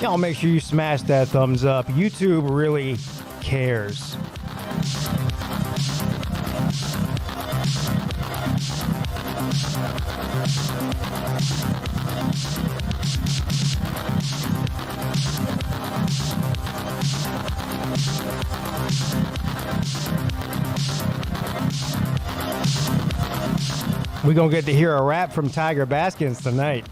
Y'all make sure you smash that thumbs up. YouTube really cares. We're going to get to hear a rap from Tiger Baskins tonight.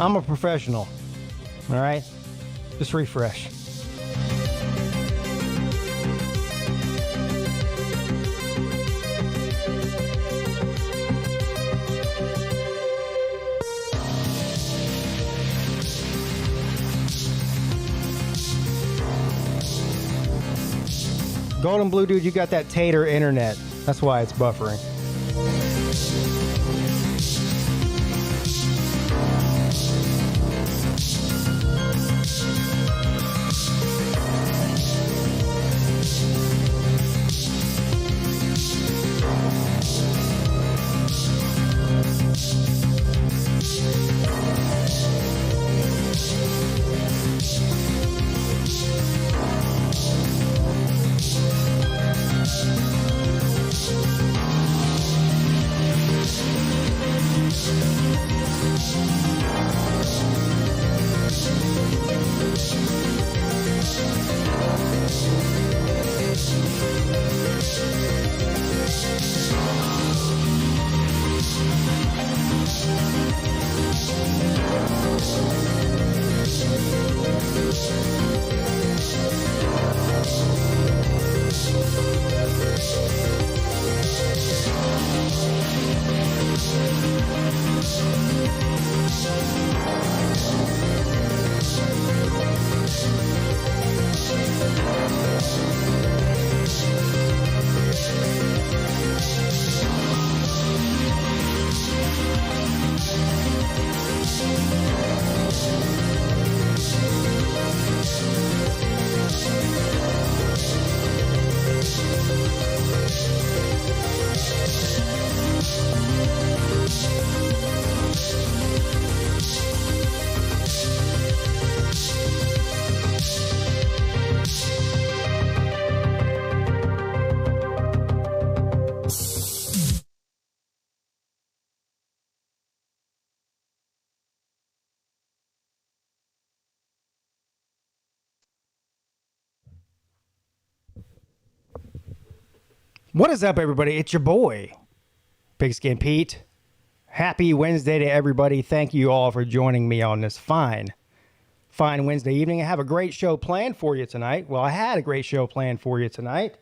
I'm a professional, all right? Just refresh. Golden Blue Dude, you got that tater internet. That's why it's buffering. What is up, everybody? It's your boy, Pigskin Pete. Happy Wednesday to everybody. Thank you all for joining me on this fine Wednesday evening. I have a great show planned for you tonight. Well, I had a great show planned for you tonight.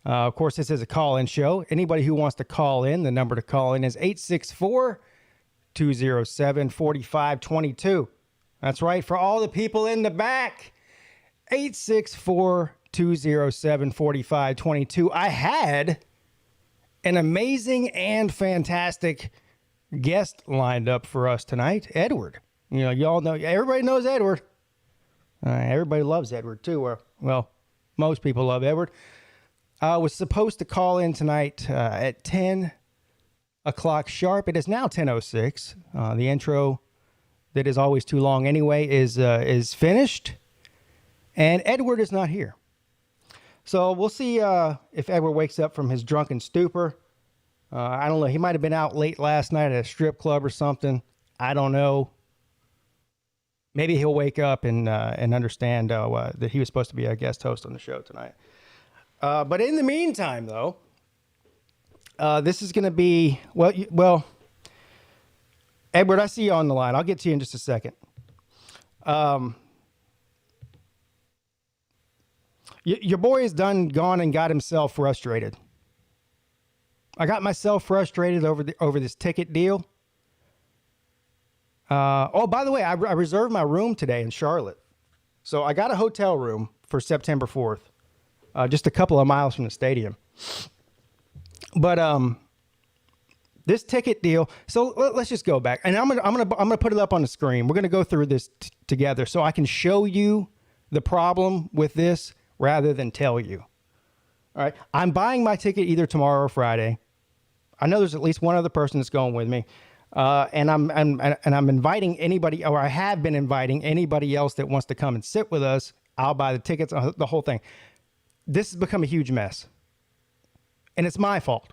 Of course, this is a call-in show. Anybody who wants to call in, the number to call in is 864-207-4522. That's right, for all the people in the back, 864-207-4522. I had an amazing and fantastic guest lined up for us tonight, Edward. You know, y'all know, everybody knows Edward. Everybody loves Edward too. Well, most people love Edward. I was supposed to call in tonight at 10 o'clock sharp. It is now 10:06. The intro that is always too long anyway is finished, and Edward is not here. So we'll see if Edward wakes up from his drunken stupor. I don't know. He might have been out late last night at a strip club or something. I don't know. Maybe he'll wake up and understand that he was supposed to be a guest host on the show tonight. But in the meantime, though, this is going to be, well, Edward, I see you on the line. I'll get to you in just a second. Your boy is gone and got himself frustrated. I got myself frustrated over this ticket deal. Oh, by the way, I reserved my room today in Charlotte. So I got a hotel room for September 4th. Just a couple of miles from the stadium. But this ticket deal, so let's just go back. And I'm gonna put it up on the screen. We're gonna go through this together so I can show you the problem with this rather than tell you. All right. I'm buying my ticket either tomorrow or Friday. I know there's at least one other person that's going with me. And I'm inviting anybody, or I have been inviting anybody else that wants to come and sit with us. I'll buy the tickets, the whole thing. This has become a huge mess, and it's my fault.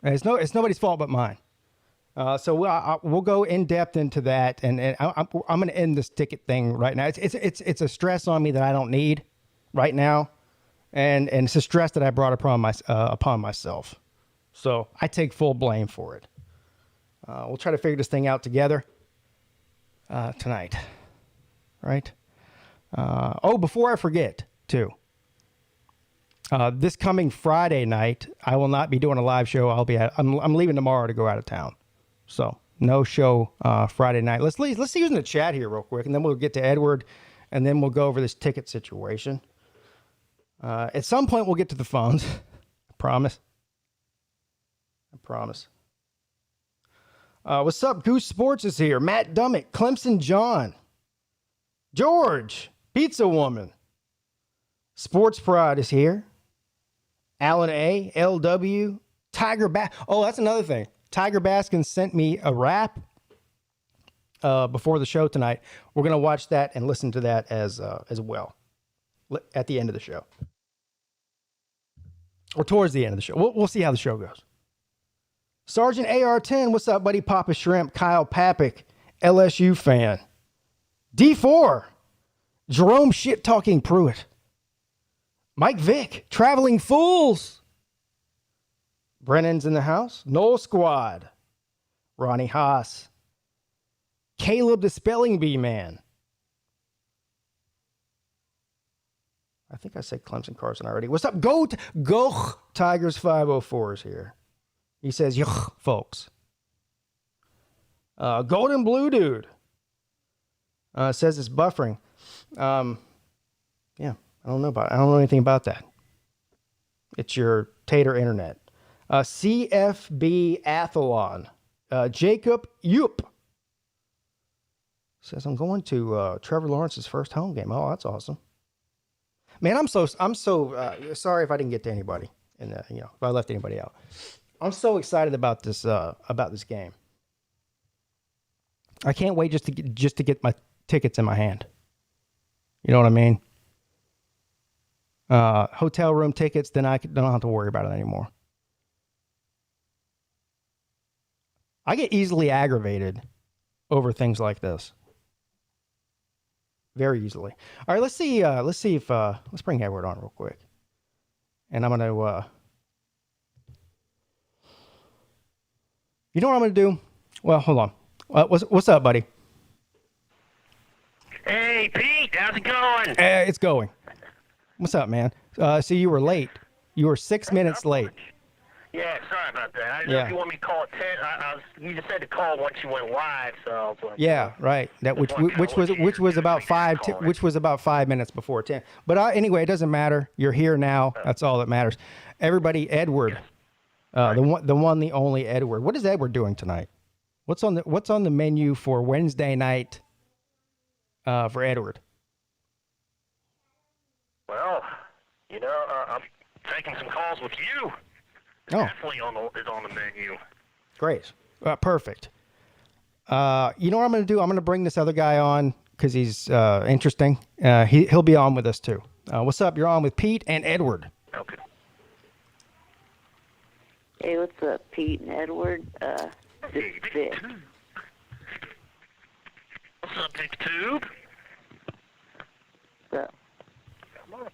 And it's nobody's fault but mine. So we'll go in depth into that, and I'm going to end this ticket thing right now. It's a stress on me that I don't need right now, and it's a stress that I brought upon myself. So I take full blame for it. We'll try to figure this thing out together tonight, right? Before I forget, too. This coming Friday night, I will not be doing a live show. I'm leaving tomorrow to go out of town, so no show Friday night. Let's see who's in the chat here real quick, and then we'll get to Edward, and then we'll go over this ticket situation. At some point, we'll get to the phones. I promise. What's up? Goose Sports is here. Matt Dummick, Clemson John, George, Pizza Woman. Sports Pride is here. Alan A, LW, Tiger Bass. Oh, that's another thing. Tiger Baskin sent me a rap before the show tonight. We're going to watch that and listen to that as well at the end of the show. Or towards the end of the show. We'll see how the show goes. Sergeant AR-10, what's up, buddy? Papa Shrimp, Kyle Papik, LSU fan. D4, Jerome Shit-Talking Pruitt. Mike Vick, Traveling Fools. Brennan's in the house. Noel Squad. Ronnie Haas. Caleb the Spelling Bee Man. I think I said Clemson Carson already. What's up? Go Tigers 504 is here. He says, yuck, folks. Golden Blue Dude says it's buffering. Yeah, I don't know anything about that. It's your tater internet. CFB Athlon. Jacob Yoop says, I'm going to Trevor Lawrence's first home game. Oh, that's awesome. Man, I'm so sorry if I didn't get to anybody, and if I left anybody out. I'm so excited about this game. I can't wait just to get my tickets in my hand. You know what I mean? Hotel room tickets, then I don't have to worry about it anymore. I get easily aggravated over things like this. Very easily. All right, let's see if let's bring Edward on real quick. And I'm gonna you know what I'm gonna do? Well, hold on. What's up, buddy? Hey, Pete, how's it going? It's going. What's up, man? So you were late. You were 6 minutes late. Yeah, sorry about that. I didn't know if you want me to call at 10. You just said to call once you went live, so. Yeah, right. That which was about 5 minutes before 10. But anyway, it doesn't matter. You're here now. That's all that matters. Everybody, Edward, the one, the only Edward. What is Edward doing tonight? What's on the menu for Wednesday night? For Edward. Well, I'm taking some calls with you. Oh. Definitely is on the menu. Great. Perfect. You know what I'm going to do? I'm going to bring this other guy on because he's interesting. He'll be on with us too. What's up? You're on with Pete and Edward. Okay. Hey, what's up, Pete and Edward? This is Vic. What's up, Big Tube? What's up? How much?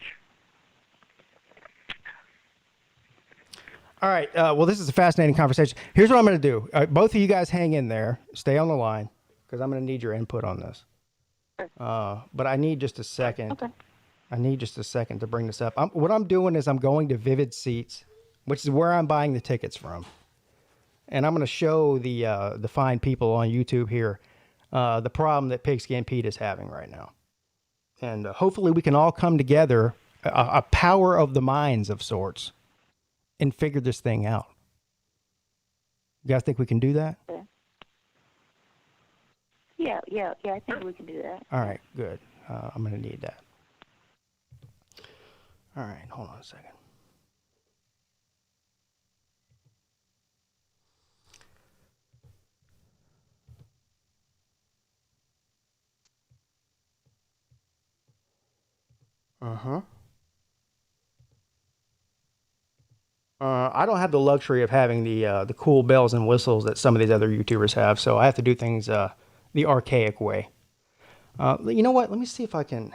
All right. Well, this is a fascinating conversation. Here's what I'm going to do. Both of you guys hang in there. Stay on the line because I'm going to need your input on this. But I need just a second. Okay. I need just a second to bring this up. What I'm doing is I'm going to Vivid Seats, which is where I'm buying the tickets from. And I'm going to show the fine people on YouTube here the problem that Pigskin Pete is having right now. And hopefully we can all come together, a power of the minds of sorts, and figure this thing out. You guys think we can do that? Yeah, I think we can do that. All right, good. I'm going to need that. All right, hold on a second. I don't have the luxury of having the cool bells and whistles that some of these other YouTubers have, so I have to do things the archaic way. You know what? Let me see if I can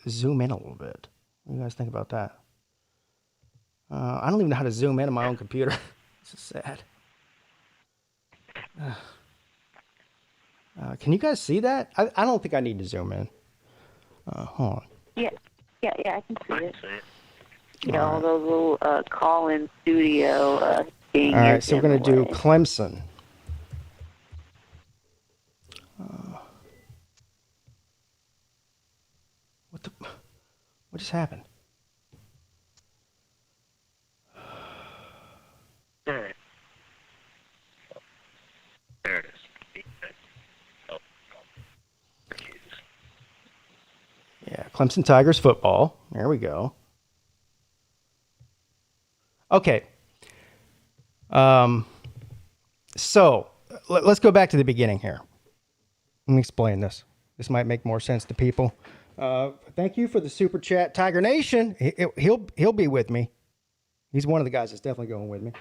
zoom in a little bit. What do you guys think about that? I don't even know how to zoom in on my own computer. This is sad. Can you guys see that? I don't think I need to zoom in. Hold on. Yeah, I can see it. All those little call-in studio things. All right, so we're going to do Clemson. What just happened? There it is. Yeah, Clemson Tigers football. There we go. Okay. So let's go back to the beginning here. Let me explain this. This might make more sense to people. Thank you for the super chat, Tiger Nation. He'll be with me. He's one of the guys that's definitely going with me.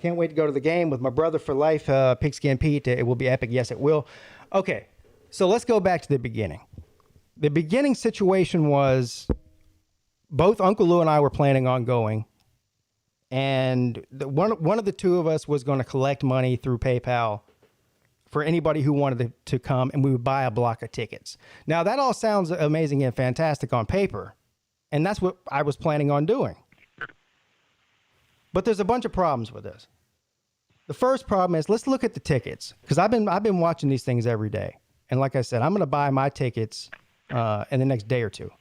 Can't wait to go to the game with my brother for life, Pigskin Pete. It will be epic. Yes, it will. Okay, so let's go back to the beginning. The beginning situation was both Uncle Lou and I were planning on going, and one of the two of us was going to collect money through PayPal for anybody who wanted to come, and we would buy a block of tickets. Now, that all sounds amazing and fantastic on paper, and that's what I was planning on doing. But there's a bunch of problems with this. The first problem is, let's look at the tickets, because I've been watching these things every day. And like I said, I'm going to buy my tickets in the next day or two.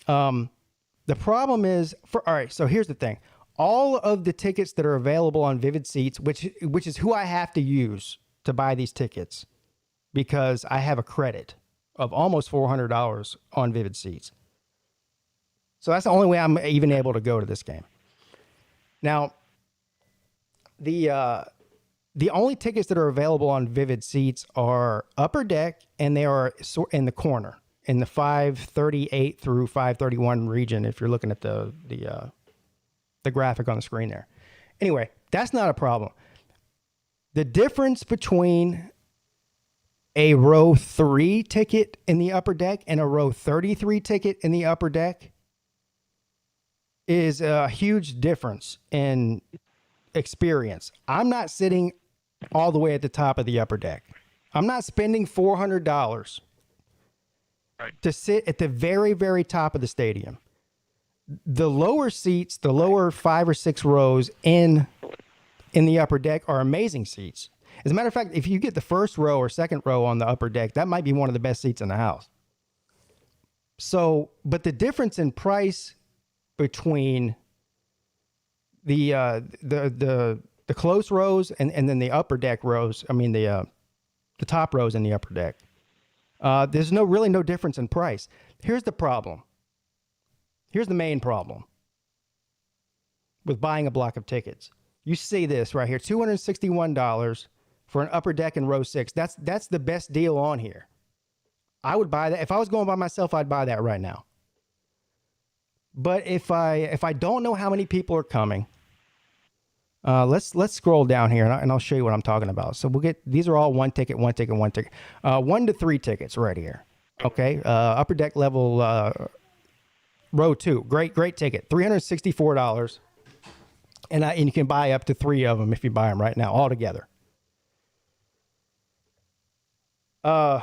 The problem is, all right, so here's the thing. All of the tickets that are available on Vivid Seats, which is who I have to use to buy these tickets, because I have a credit of almost $400 on Vivid Seats. So that's the only way I'm even able to go to this game. Now, the only tickets that are available on Vivid Seats are Upper Deck, and they are in the corner, in the 538 through 531 region, if you're looking at the graphic on the screen there. Anyway, that's not a problem. The difference between a row 3 ticket in the Upper Deck and a row 33 ticket in the Upper Deck is a huge difference in experience. I'm not sitting all the way at the top of the Upper Deck. I'm not spending $400 to sit at the very, very top of the stadium. The lower seats, the lower 5 or 6 rows in the Upper Deck are amazing seats. As a matter of fact, if you get the first row or second row on the Upper Deck, that might be one of the best seats in the house. So, but the difference in price between the close rows and then the Upper Deck rows, I mean the top rows in the Upper Deck, there's really no difference in price. Here's the problem. Here's the main problem with buying a block of tickets. You see this right here, $261 for an Upper Deck in row 6. That's the best deal on here. I would buy that. If I was going by myself, I'd buy that right now. But if I don't know how many people are coming, let's scroll down here and I'll show you what I'm talking about. So these are all one ticket, 1 to 3 tickets right here. Okay, Upper Deck level row 2, great ticket, $364, and you can buy up to 3 of them if you buy them right now all together. The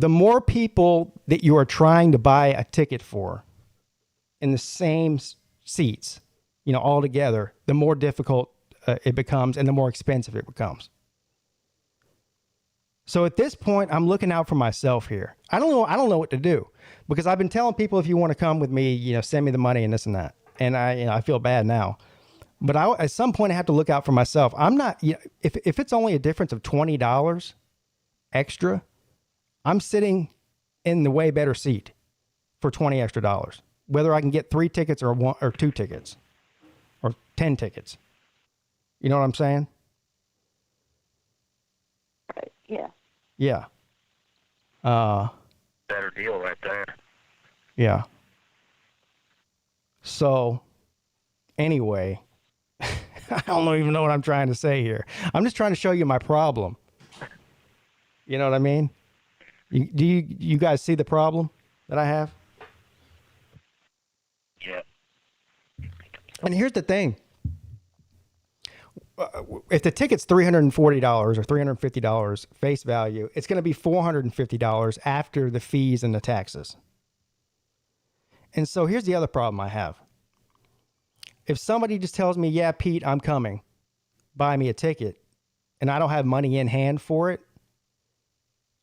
more people that you are trying to buy a ticket for in the same seats, all together, the more difficult it becomes and the more expensive it becomes. So at this point, I'm looking out for myself here. I don't know what to do, because I've been telling people, if you want to come with me, send me the money and this and that. And I feel bad now, but at some point I have to look out for myself. I'm not, if it's only a difference of $20 extra, I'm sitting in the way better seat for $20 extra, whether I can get 3 tickets or 1 or 2 tickets or 10 tickets. You know what I'm saying? Right. Yeah. Yeah. Better deal right there. Yeah. So anyway, I don't even know what I'm trying to say here. I'm just trying to show you my problem. You know what I mean? Do you guys see the problem that I have? Yeah. And here's the thing. If the ticket's $340 or $350 face value, it's going to be $450 after the fees and the taxes. And so here's the other problem I have. If somebody just tells me, yeah, Pete, I'm coming, buy me a ticket, and I don't have money in hand for it,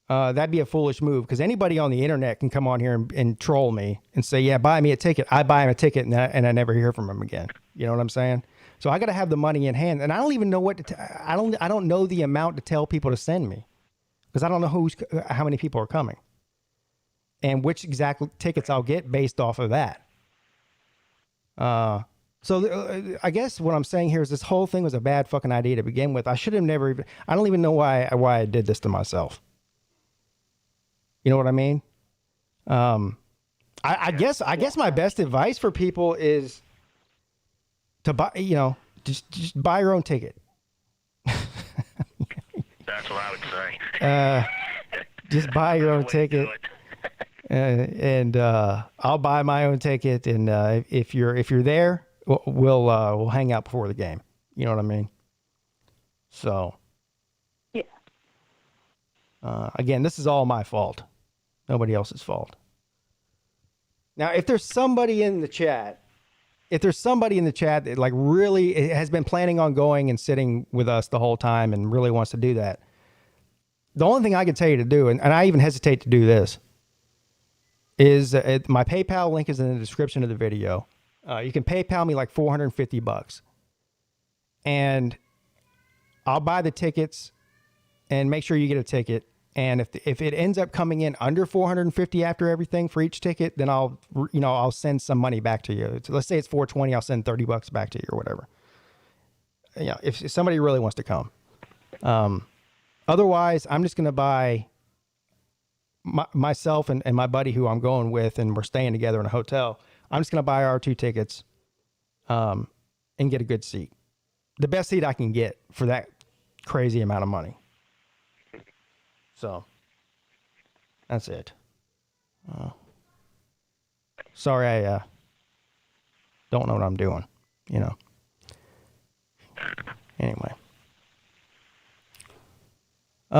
that'd be a foolish move because anybody on the internet can come on here and troll me and say, yeah, buy me a ticket. I buy him a ticket and I never hear from him again. You know what I'm saying? So I got to have the money in hand, and I don't even know what to I don't know the amount to tell people to send me because I don't know how many people are coming and which exact tickets I'll get based off of that. So I guess what I'm saying here is this whole thing was a bad fucking idea to begin with. I should have never even, I don't even know why I did this to myself. You know what I mean? I guess my best advice for people is to buy, just buy your own ticket. That's what I would say. Just buy your own ticket. And I'll buy my own ticket, and if you're there, we'll hang out before the game. You know what I mean? So, yeah. Again, this is all my fault. Nobody else's fault. Now, if there's somebody in the chat that like really has been planning on going and sitting with us the whole time and really wants to do that, the only thing I can tell you to do, and I even hesitate to do this, is my PayPal link is in the description of the video. You can PayPal me like $450, and I'll buy the tickets and make sure you get a ticket. And if it ends up coming in under $450 after everything for each ticket, then I'll send some money back to you. So let's say it's $420, I'll send $30 back to you or whatever. If somebody really wants to come. Otherwise, I'm just going to buy myself and my buddy who I'm going with, and we're staying together in a hotel. I'm just going to buy our 2 tickets and get a good seat. The best seat I can get for that crazy amount of money. So, that's it. Sorry, I don't know what I'm doing, Anyway.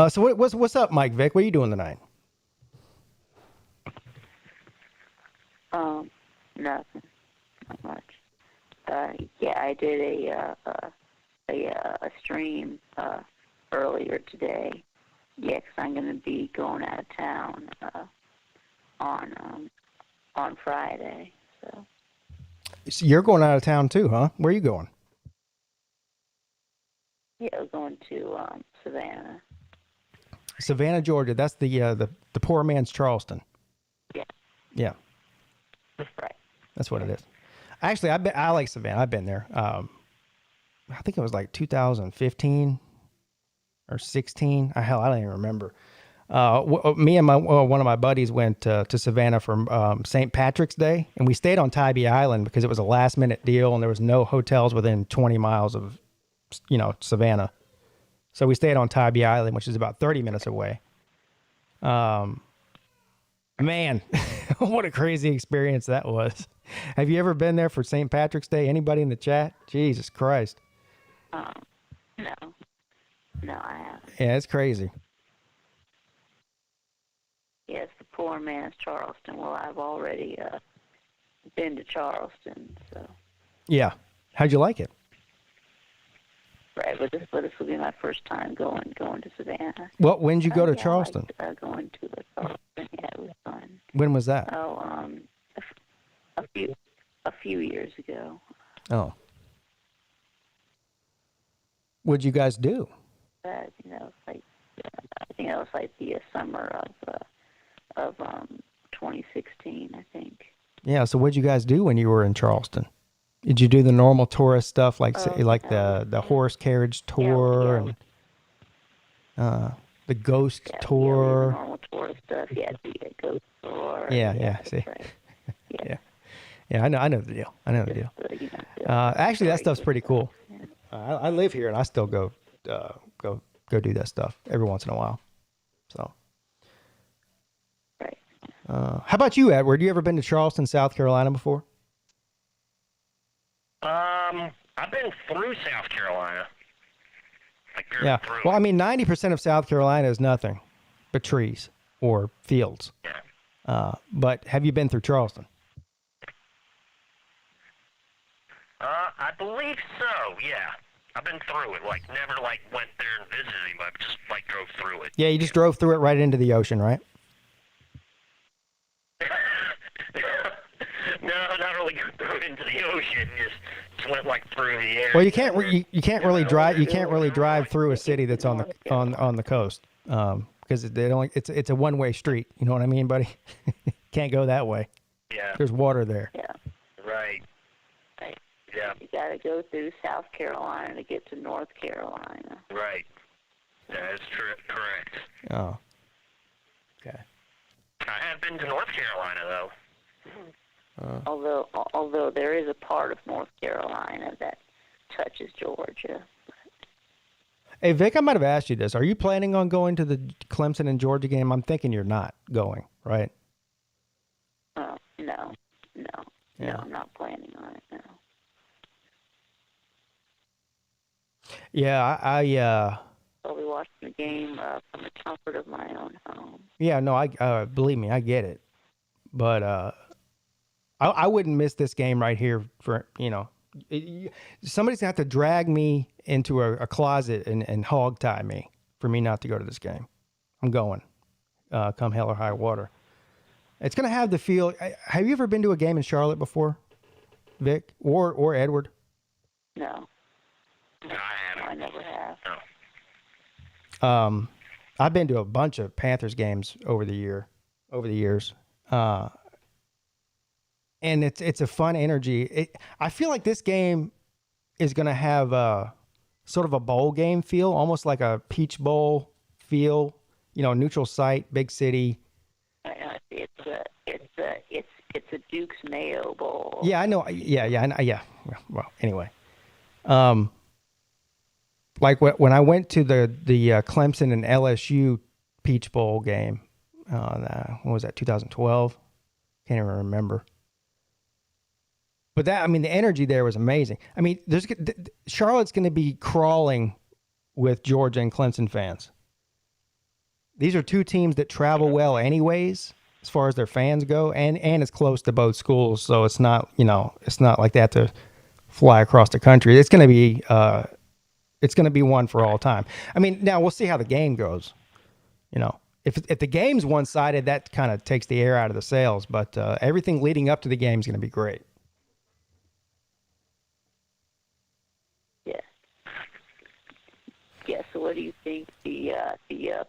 So what's up, Mike Vick? What are you doing tonight? Nothing. Not much. Yeah, I did a stream earlier today. Yeah, 'cause I'm going to be going out of town on Friday. So you're going out of town too, huh? Where are you going? Yeah, I'm going to Savannah. Savannah, Georgia. That's the poor man's Charleston. Yeah. Yeah. Right. That's what it is. Actually, I like Savannah. I've been there. I think it was like 2015 or 16. Hell, I don't even remember. Me and one of my buddies went to Savannah for St. Patrick's Day, and we stayed on Tybee Island because it was a last minute deal, and there was no hotels within 20 miles of, Savannah. So we stayed on Tybee Island, which is about 30 minutes away. Man, what a crazy experience that was. Have you ever been there for St. Patrick's Day? Anybody in the chat? Jesus Christ. No, I haven't. Yeah, it's crazy. Yes, the poor man's Charleston. Well, I've already been to Charleston, so. Yeah. How'd you like it? Right, but this will be my first time going to Savannah. Well, when did you go to Charleston? I liked, going to Charleston. Yeah, it was fun. When was that? Oh, a few years ago. Oh. What'd you guys do? I think it was like the summer of 2016, I think. Yeah. So what'd you guys do when you were in Charleston? Did you do the normal tourist stuff like the horse carriage tour and the ghost tour? Yeah, normal tourist stuff. Yeah, the ghost tour. Yeah. See. Right. Yeah. I know the deal. Actually, that stuff's pretty cool. I live here and I still go do that stuff every once in a while. So. Right. How about you, Edward? You ever been to Charleston, South Carolina before? I've been through South Carolina. Yeah. Through. Well, I mean, 90% of South Carolina is nothing but trees or fields. Yeah. But have you been through Charleston? I believe so. Yeah. I've been through it. Never went there and visited anybody. just like drove through it. Yeah, you just drove through it right into the ocean, right? No, not really go through it into the ocean. Just went like through the air. Well, you can't really drive through a city that's on the coast because it's a one-way street. You know what I mean, buddy? Can't go that way. Yeah. There's water there. Yeah. Right. Yeah. You got to go through South Carolina to get to North Carolina. Right. That is correct. Oh. Okay. I have been to North Carolina, though. Although there is a part of North Carolina that touches Georgia. Hey, Vic, I might have asked you this. Are you planning on going to the Clemson and Georgia game? I'm thinking you're not going, right? No. Yeah. No, I'm not planning on it, no. Yeah, I'll be watching the game from the comfort of my own home. Yeah, no, I believe me, I get it. But I wouldn't miss this game right here for, somebody's going to have to drag me into a closet and hog tie me for me not to go to this game. I'm going, come hell or high water. It's going to have the feel. Have you ever been to a game in Charlotte before, Vic, or Edward? No. No, I haven't. I never have. No. I've been to a bunch of Panthers games over the years. And it's a fun energy. I feel like this game is going to have a sort of a bowl game feel, almost like a Peach Bowl feel, neutral site, big city. It's a Duke's Mayo Bowl. Yeah, I know. Yeah. Well, anyway. Like when I went to the Clemson and LSU Peach Bowl game, what was that, 2012? Can't even remember. But the energy there was amazing. Charlotte's going to be crawling with Georgia and Clemson fans. These are two teams that travel well anyways, as far as their fans go, and it's close to both schools, so it's not like they have to fly across the country. It's going to be one for all time. Now we'll see how the game goes. If the game's one-sided, that kind of takes the air out of the sails, but everything leading up to the game is going to be great. Yeah, so what do you think the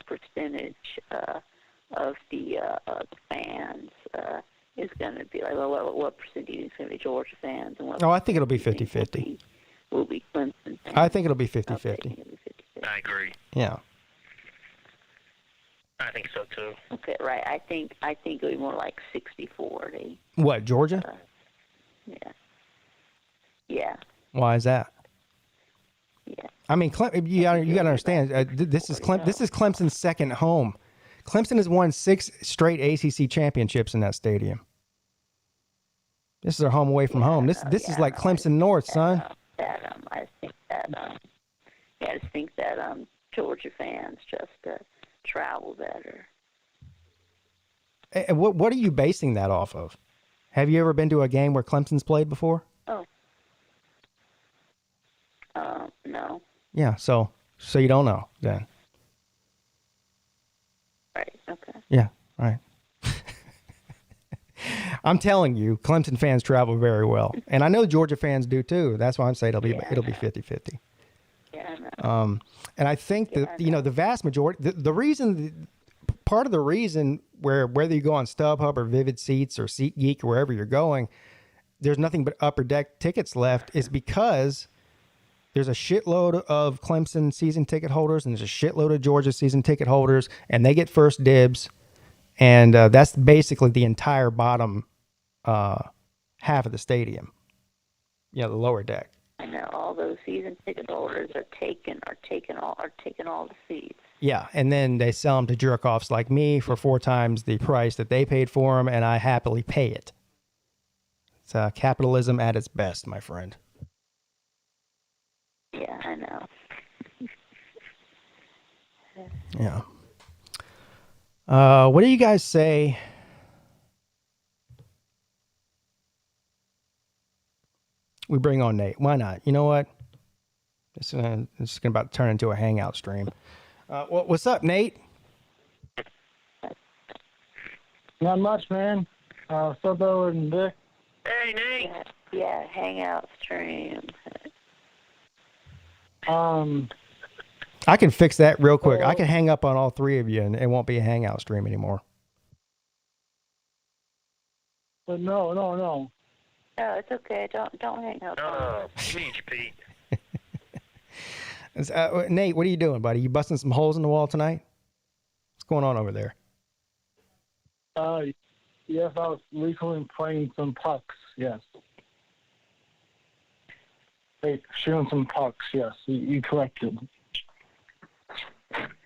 percentage of the fans is going to be? Like, what percent do you think is going to be Georgia fans? And I think it'll be 50-50. Will be Clemson fans? I think it'll be 50-50. Okay, I agree. Yeah. I think so, too. Okay, right. I think it'll be more like 60-40. What, Georgia? Yeah. Yeah. Why is that? Yeah. You got to understand. This is Clemson's second home. Clemson has won 6 straight ACC championships in that stadium. This is their home away from home. This is like Clemson North, son. I just think that Georgia fans just travel better. And what are you basing that off of? Have you ever been to a game where Clemson's played before? Oh. No. Yeah, so you don't know then. Right, okay. Yeah, right. I'm telling you, Clemson fans travel very well. And I know Georgia fans do too. That's why I'm saying it'll be 50-50. Yeah, I know. And I think that, the vast majority, part of the reason whether you go on StubHub or Vivid Seats or SeatGeek or wherever you're going, there's nothing but upper deck tickets left is because there's a shitload of Clemson season ticket holders and there's a shitload of Georgia season ticket holders, and they get first dibs. And that's basically the entire bottom half of the stadium. The lower deck. I know all those season ticket holders are taking all the seats. Yeah, and then they sell them to jerk-offs like me for 4 times the price that they paid for them, and I happily pay it. It's capitalism at its best, my friend. Yeah, I know. Yeah. What do you guys say? We bring on Nate. Why not? You know what? This is about to turn into a hangout stream. What's up, Nate? Not much, man. Stuff over in Vic. Hey, Nate. Yeah, hangout stream. I can fix that real quick. I can hang up on all three of you, and it won't be a hangout stream anymore. But no. No, it's okay. Don't hang up. Oh, jeez, Pete. Nate, what are you doing, buddy? You busting some holes in the wall tonight? What's going on over there? Yes, I was recently playing some pucks. Yes. Hey, shooting some pucks. Yes, you corrected.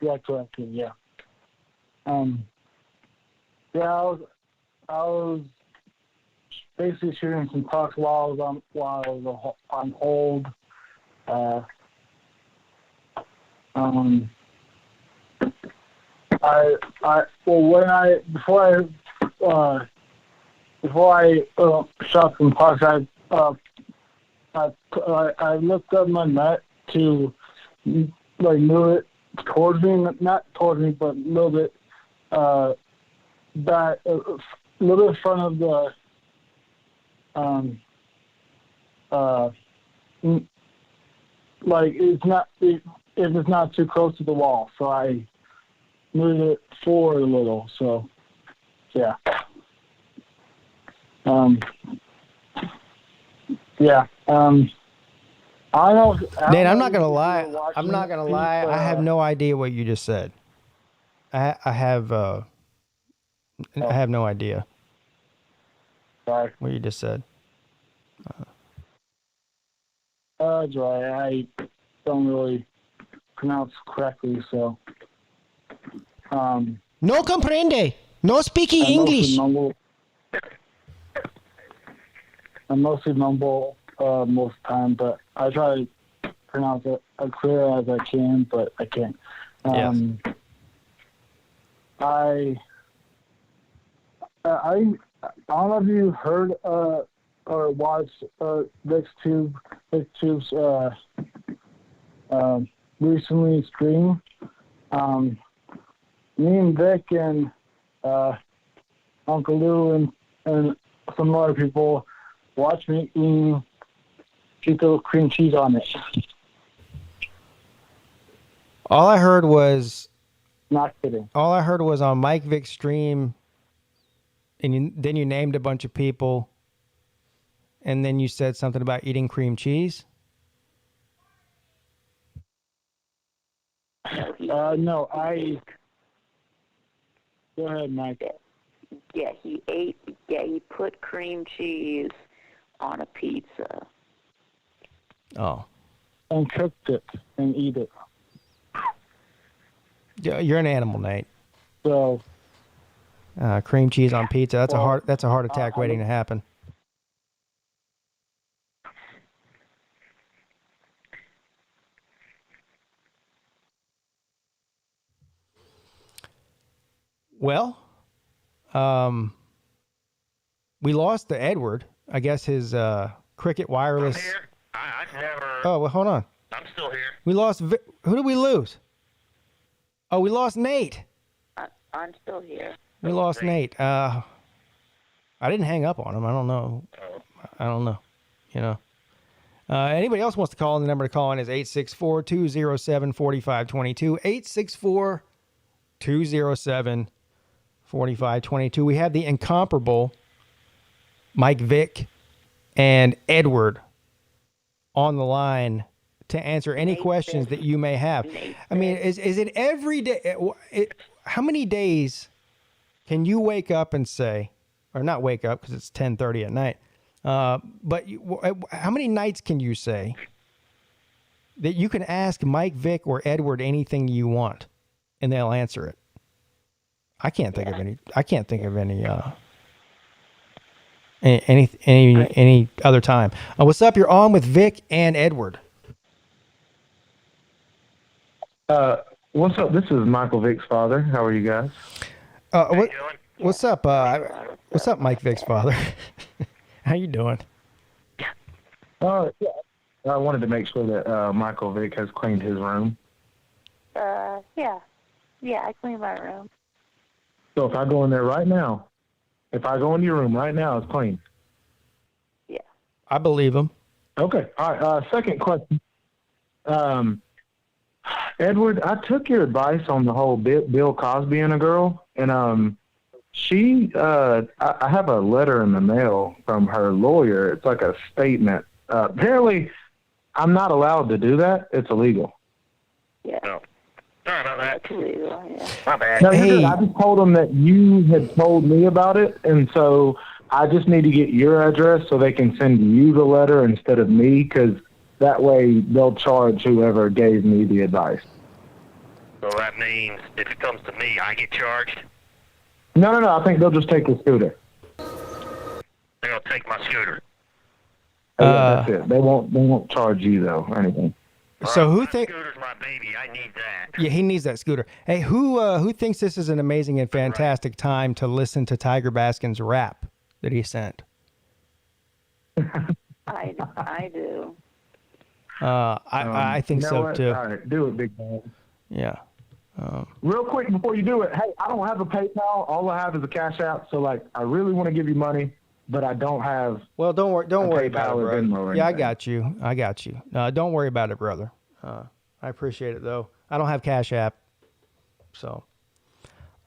Yeah, corrected. Yeah. Yeah, I was basically shooting some pucks while I was on hold. Before I shot some pucks, I looked up my net to like move it towards me, not towards me, but a little bit back, a little bit in front of the like if it's not too close to the wall, so I moved it forward a little. So yeah. Yeah. I don't know. Nate, I'm not gonna lie. I have no idea what you just said. I have no idea. Sorry. What you just said. That's right. I don't really pronounce correctly, so. No comprende. No speaking English. I mostly mumble most of the time, but I try to pronounce it as clear as I can, but I can't. Yes. I don't know if you heard or watched Vic's Tube's recently stream. Me and Vic and Uncle Lou and some other people watch me eating Cheeto cream cheese on it. All I heard was Not kidding. All I heard was on Mike Vick's stream, and then you named a bunch of people, and then you said something about eating cream cheese. No, Go ahead, Mike. Yeah, he put cream cheese on a pizza. Oh. And cooked it and eat it. Yeah, you're an animal, Nate. So. Cream cheese on pizza. That's a heart attack waiting to happen. Well, we lost to Edward. I guess his Cricket Wireless. I'm here. I've never. Oh, well, hold on. I'm still here. We lost. Who did we lose? Oh, we lost Nate. I'm still here. We lost Nate. I didn't hang up on him. I don't know. I don't know. You know. Anybody else wants to call? The number to call in is 864-207-4522. 864-207-4522. We have the incomparable Mike Vick and Edward on the line to answer any questions that you may have. I mean, is it every day? How many days can you wake up and say, or not wake up because it's 10:30 at night, but how many nights can you say that you can ask Mike Vick or Edward anything you want and they'll answer it? I can't think of any. I can't think of any other time. What's up? You're on with Vic and Edward. What's up? This is Michael Vick's father. How are you guys? What's up? What's up, Mike Vick's father? How you doing? Yeah. I wanted to make sure that Michael Vick has cleaned his room. Yeah. Yeah, I clean my room. So if I go in there right now, if I go into your room right now, it's clean. Yeah. I believe him. Okay. All right. Second question. Edward, I took your advice on the whole Bill Cosby and a girl, and I have a letter in the mail from her lawyer. It's like a statement. Apparently, I'm not allowed to do that. It's illegal. Yeah. No. Sorry about that. That's illegal, yeah. My bad. No, you're Hey. good. I just told them that you had told me about it, and so I just need to get your address so they can send you the letter instead of me, because that way they'll charge whoever gave me the advice. So that means if it comes to me, I get charged? No. I think they'll just take the scooter. They're going to take my scooter. That's it. They won't charge you though or anything. So who My think? scooter's my baby. I need that. Yeah, he needs that scooter. Hey, who thinks this is an amazing and fantastic time to listen to Tiger Baskin's rap that he sent? I do. I think you know so what? too. All right, do it, big man. Yeah. Real quick before you do it, hey, I don't have a PayPal. All I have is a Cash App. So like, I really want to give you money, but I don't have. Well, don't worry about it, PayPal or brother. Venmo or Yeah, I anything. got you. Don't worry about it, brother. I appreciate it though. I don't have Cash App, so.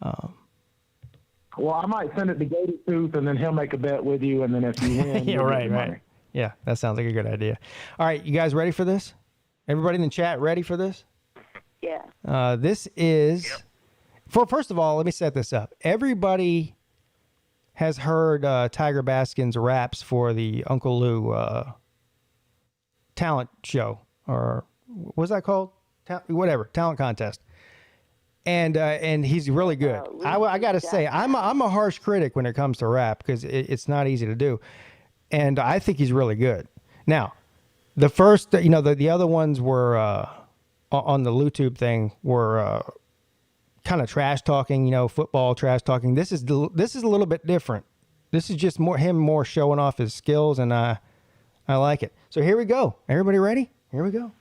Well, I might send it to Gator Tooth, and then he'll make a bet with you, and then if you win, Yeah, you'll get right. the money. Yeah, that sounds like a good idea. All right, you guys ready for this? Everybody in the chat ready for this? Yeah. This is first of all, let me set this up. Everybody has heard Tiger Baskin's raps for the Uncle Lou talent show, or what's that called? Whatever, talent contest. And he's really good. I got to say, I'm a harsh critic when it comes to rap because it's not easy to do, and I think he's really good. Now, the first, the other ones were on the LouTube thing were kind of trash talking, football trash talking. This is a little bit different. This is just more showing off his skills, and I like it. So here we go. Everybody ready? Here we go.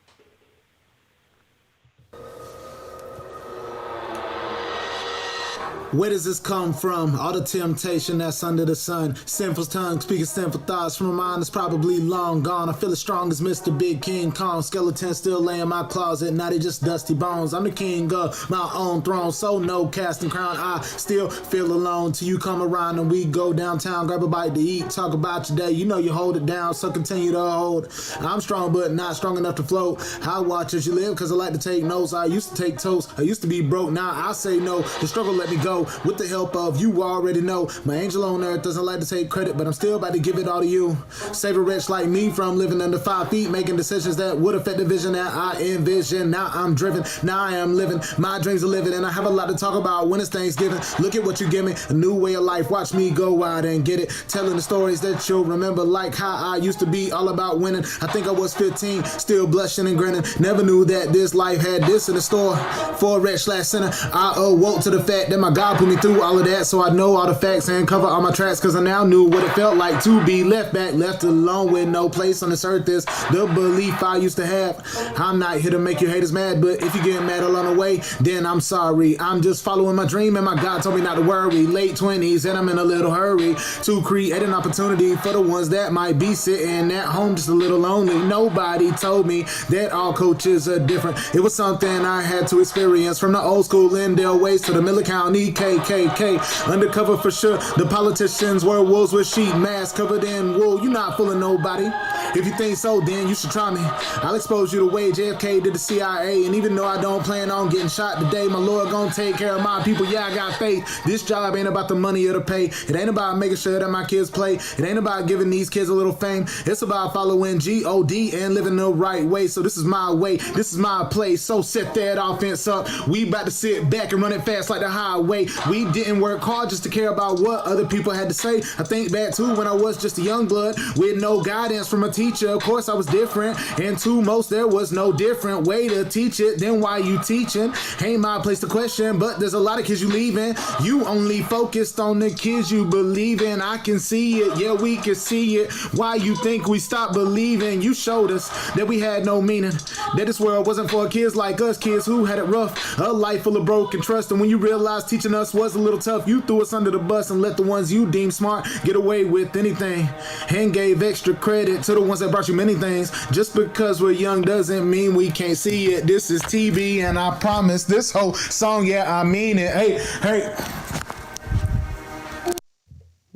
Where does this come from? All the temptation that's under the sun. Sinful tongue speaking sinful thoughts from a mind that's probably long gone. I feel as strong as Mr. Big King Kong. Skeleton still lay in my closet, now they just dusty bones. I'm the king of my own throne, so no casting crown. I still feel alone till you come around and we go downtown, grab a bite to eat, talk about your day. You know you hold it down, so continue to hold. I'm strong but not strong enough to float. I watch as you live cause I like to take notes. I used to take toast, I used to be broke, now I say no. The struggle let me go. With the help of you already know. My angel on earth doesn't like to take credit, but I'm still about to give it all to you. Save a wretch like me from living under 5 feet, making decisions that would affect the vision that I envision. Now I'm driven, now I am living. My dreams are living, and I have a lot to talk about when it's Thanksgiving. Look at what you give me, a new way of life. Watch me go out and get it. Telling the stories that you'll remember, like how I used to be all about winning. I think I was 15, still blushing and grinning. Never knew that this life had this in the store. For a wretch / sinner, I awoke to the fact that my God put me through all of that, so I know all the facts and cover all my tracks, cause I now knew what it felt like to be left back, left alone with no place on this earth. Is the belief I used to have. I'm not here to make your haters mad, but if you get mad along the way, then I'm sorry. I'm just following my dream, and my God told me not to worry. Late 20s, and I'm in a little hurry to create an opportunity for the ones that might be sitting at home just a little lonely. Nobody told me that all coaches are different. It was something I had to experience, from the old school Lindale ways to the Miller County KKK. Undercover for sure. The politicians were wolves with sheep masks covered in wool. You're not fooling nobody. If you think so, then you should try me. I'll expose you the way JFK did the CIA. And even though I don't plan on getting shot today, my Lord gonna take care of my people. Yeah, I got faith. This job ain't about the money or the pay. It ain't about making sure that my kids play. It ain't about giving these kids a little fame. It's about following G-O-D and living the right way. So this is my way. This is my place. So set that offense up. We about to sit back and run it fast like the highway. We didn't work hard just to care about what other people had to say. I think back too when I was just a young blood with no guidance from a teacher. Of course I was different, and to most there was no different way to teach it than why you teaching. Ain't my place to question, but there's a lot of kids you leaving. You only focused on the kids you believe in. I can see it, yeah, we can see it. Why you think we stopped believing? You showed us that we had no meaning, that this world wasn't for kids like us, kids who had it rough, a life full of broken trust. And when you realized teaching us was a little tough, you threw us under the bus and let the ones you deem smart get away with anything, and gave extra credit to the ones that brought you many things. Just because we're young doesn't mean we can't see it. This is TB, and I promise this whole song, yeah, I mean it. Hey.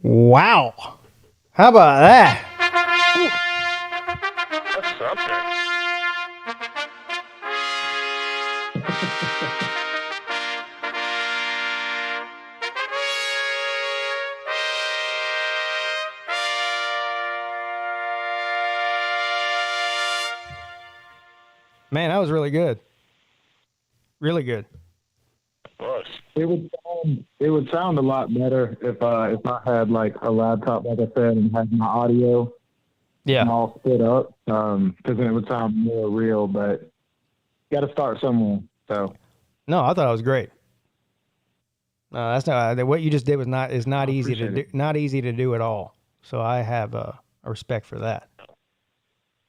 Wow. How about that? That's something. Man, that was really good. Really good. Was. It would sound a lot better if I had like a laptop, like I said, and had my audio all split up, because then it would sound more real. But you got to start somewhere. So No, I thought it was great. No, that's not what you just did. Is not easy to do. Not easy to do at all. So I have a respect for that.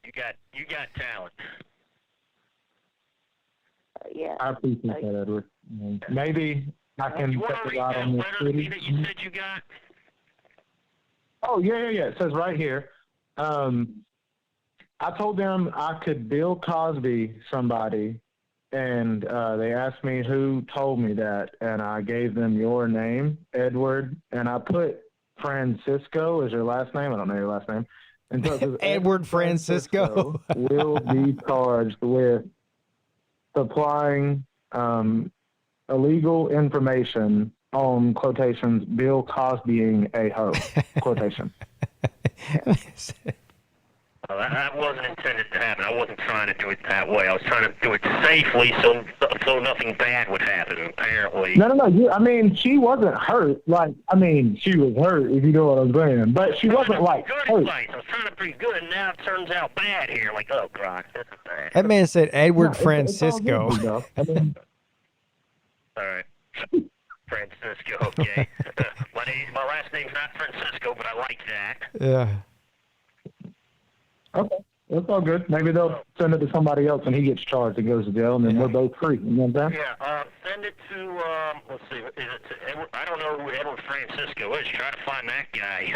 You got talent. Yeah. I appreciate that, Edward. Maybe I can You want check to it read out that on this letter to me that you said you got? Oh, yeah. It says right here. I told them I could Bill Cosby somebody, and they asked me who told me that, and I gave them your name, Edward, and I put Francisco as your last name. I don't know your last name. And so it says, Edward Francisco will be charged with supplying illegal information on quotations, Bill Cosbying a hoe, quotation. Well, that wasn't intended to happen. I wasn't trying to do it that way. I was trying to do it safely so nothing bad would happen, apparently. No. She wasn't hurt. She was hurt, if you know what I'm saying. But she wasn't, like, hurt. I was trying to be good, and now it turns out bad here. Like, oh, God, this is bad. That man said Edward No, Francisco. it's all good, All right. Francisco, okay. My last name's not Francisco, but I like that. Yeah. Okay, that's all good. Maybe they'll send it to somebody else and he gets charged and goes to jail, and then we're both free. You know what I'm saying? Yeah, send it to, let's see, is it to Edward? I don't know who Edward Francisco is. Try to find that guy.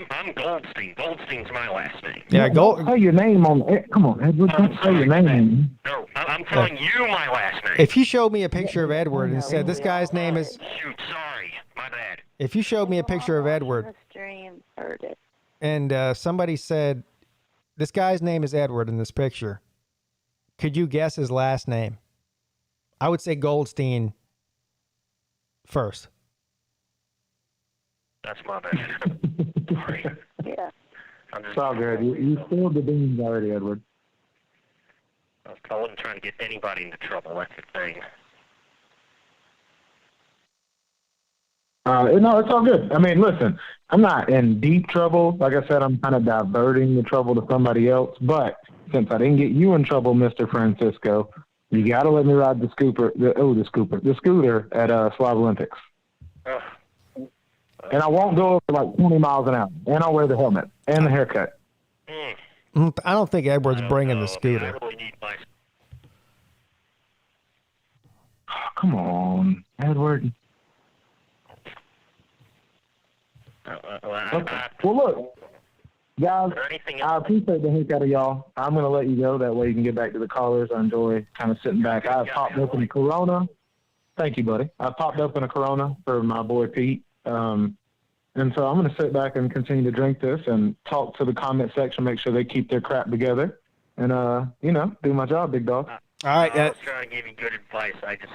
I'm Goldstein. Goldstein's my last name. Yeah, Don't say your name on it. Come on, Edward, don't say your name. No, I'm telling you my last name. If you showed me a picture of Edward and said this guy's name is, Shoot, sorry. My bad. if you showed me a picture of Edward The stream heard it. and somebody said this guy's name is Edward in this picture, could you guess his last name? I would say Goldstein first. That's my bad. Sorry. Yeah. It's all good. You spilled the beans already, Edward. I wasn't trying to get anybody into trouble. That's the thing. No, it's all good. Listen, I'm not in deep trouble. Like I said, I'm kind of diverting the trouble to somebody else. But since I didn't get you in trouble, Mr. Francisco, you got to let me ride the scooter at Slav Olympics. And I won't go over like 20 miles an hour. And I'll wear the helmet and the haircut. I don't think Edward's bringing the scooter. I really need my... Oh, come on, Edward. Okay. Well, look, guys, I appreciate the heck out of y'all. I'm going to let you go. That way you can get back to the callers. I enjoy kind of sitting back. I've popped up in a Corona. Thank you, buddy. I popped up in a Corona for my boy Pete. And so I'm going to sit back and continue to drink this and talk to the comment section, make sure they keep their crap together, and, do my job, big dog. All right. I was trying to give you good advice. I just...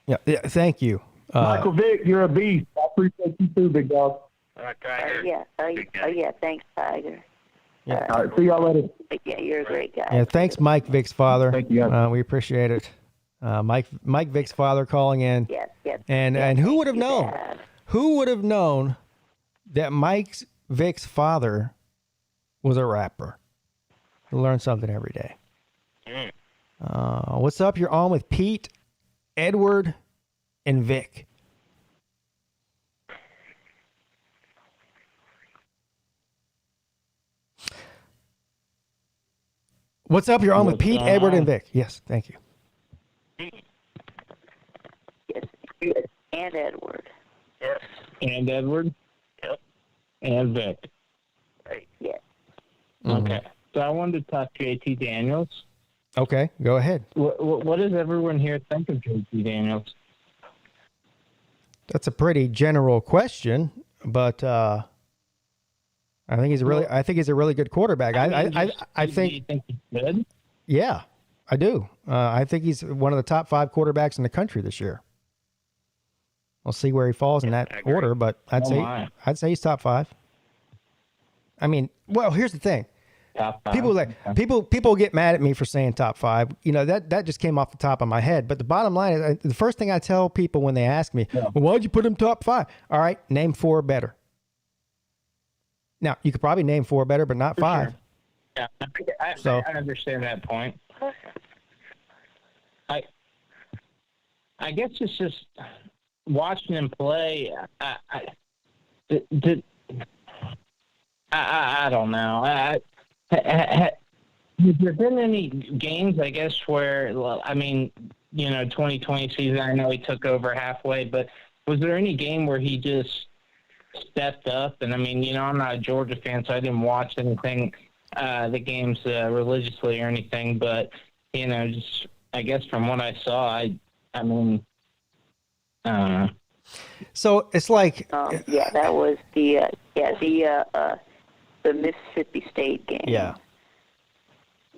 Yeah, thank you. Michael Vick, you're a beast. I appreciate you too, big dog. Yeah. Thanks, Tiger. Yeah. All right, see y'all later. Yeah, you're a great guy. Yeah, thanks, Mike Vick's father. Thank you. We appreciate it. Mike Vick's father calling in. Yes. And who would have known? Who would have known that Mike Vick's father was a rapper. You learn something every day. What's up? You're on with Pete, Edward, and Vic. What's up? You're on with Pete, Edward, and Vic. Yes, thank you. Yes, and Edward. Yes. And Edward. Yep. And Vic. Right. Yes. Okay. So I wanted to talk to JT Daniels. Okay, go ahead. What does everyone here think of JT Daniels? That's a pretty general question, but I think he's a really good quarterback. I think. Do you think he's good? Yeah, I do. I think he's one of the top 5 quarterbacks in the country this year. We'll see where he falls in that order, but I'd say he's top 5. I mean, well, here's the thing. Top 5. People get mad at me for saying top 5. You know, that just came off the top of my head. But the bottom line is, the first thing I tell people when they ask me, well, why'd you put him top 5? All right, name 4 better. Now, you could probably name 4 better, but not 5. Sure. Yeah, I understand that point. I guess it's just watching him play. I don't know. Has there been any games, I guess, where, I mean, 2020 season, I know he took over halfway, but was there any game where he just stepped up? And, I mean, I'm not a Georgia fan, so I didn't watch anything, the games religiously or anything, but, just, I guess from what I saw, I mean, So it's like... yeah, that was the Mississippi State game. Yeah.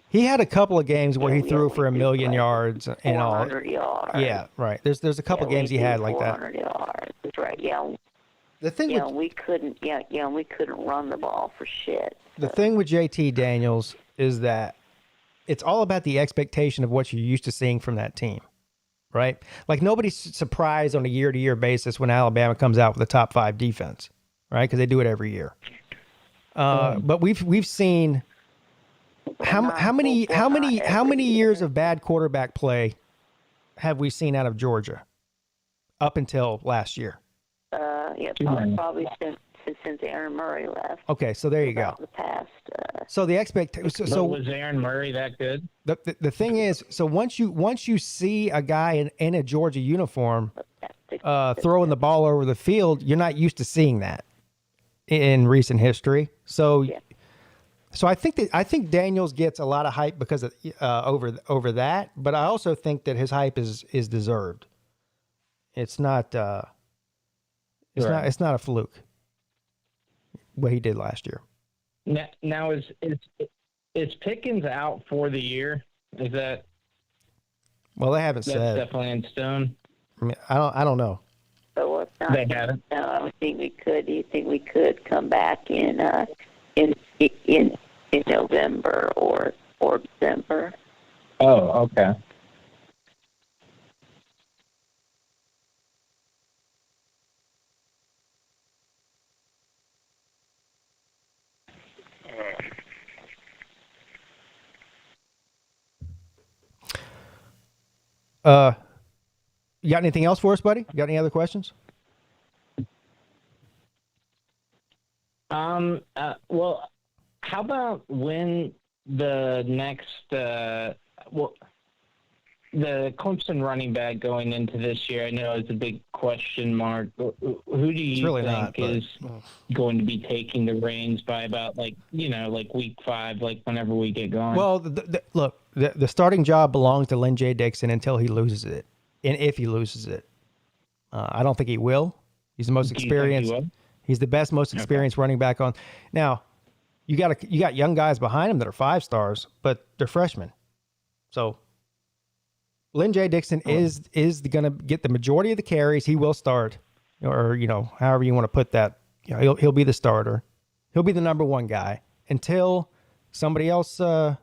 He had a couple of games where he threw for 1,000,000 yards and all. 400 yards. Yeah, right. There's a couple of games he had like that. 400 yards. That's right. Yeah. The thing with we couldn't run the ball for shit. The thing with JT Daniels is that it's all about the expectation of what you're used to seeing from that team, right? Like nobody's surprised on a year-to-year basis when Alabama comes out with a top 5 defense, right? Because they do it every year. But we've seen how many years of bad quarterback play have we seen out of Georgia up until last year? Probably since Aaron Murray left. Okay, so there you go. The past. So the expectation. So was Aaron Murray that good? The thing is, so once you see a guy in a Georgia uniform throwing the ball over the field, you're not used to seeing that in recent history. So. Yeah. So I think Daniels gets a lot of hype because of over that, but I also think that his hype is deserved. It's not it's not a fluke what he did last year. Now is Pickens out for the year? Is that? Well, they haven't said. That's definitely in stone. I mean, I don't know. So what's not? They haven't. No, I don't think we could. Do you think we could come back in November or December? Oh, okay. You got anything else for us, buddy? You got any other questions? Well, how about when the next, the Clemson running back going into this year, I know it's a big question mark. Who do you think is going to be taking the reins by about like week 5, like whenever we get going? Well, look, the starting job belongs to Lynn J. Dixon until he loses it. And if he loses it, I don't think he will. He's the most experienced. He's the best, most experienced running back on. Now, you got young guys behind him that are 5 stars, but they're freshmen. So Lynn J. Dixon is going to get the majority of the carries. He will start, or however you want to put that. He'll be the starter. He'll be the number 1 guy until somebody else can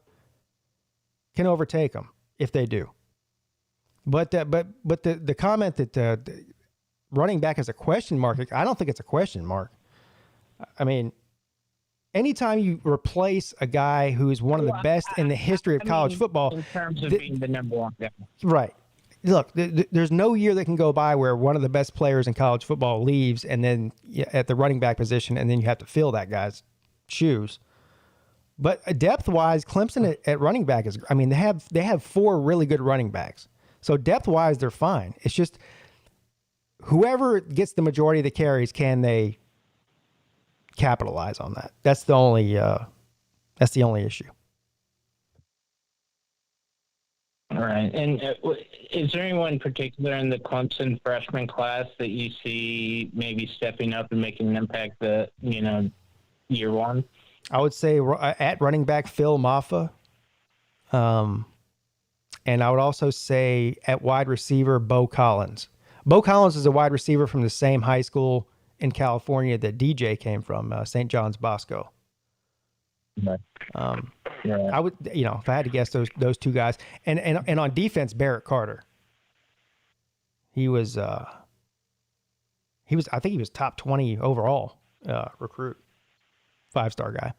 overtake him if they do. But the comment that running back is a question mark, I don't think it's a question mark. I mean, anytime you replace a guy who is one of the best in the history of college football, in terms of being the number one guy. right? Look, there's no year that can go by where one of the best players in college football leaves, and then at the running back position, and then you have to fill that guy's shoes. But depth-wise, Clemson at running back is. I mean, they have 4 really good running backs. So depth-wise, they're fine. It's just whoever gets the majority of the carries, can they capitalize on that? That's the only issue. All right. And is there anyone in particular in the Clemson freshman class that you see maybe stepping up and making an impact year one? I would say at running back, Phil Maffa. And I would also say at wide receiver, Bo Collins. Bo Collins is a wide receiver from the same high school in California that DJ came from, St. John's Bosco. Right. I would, if I had to guess, those 2 guys, and on defense, Barrett Carter. I think he was top 20 overall recruit, 5-star guy.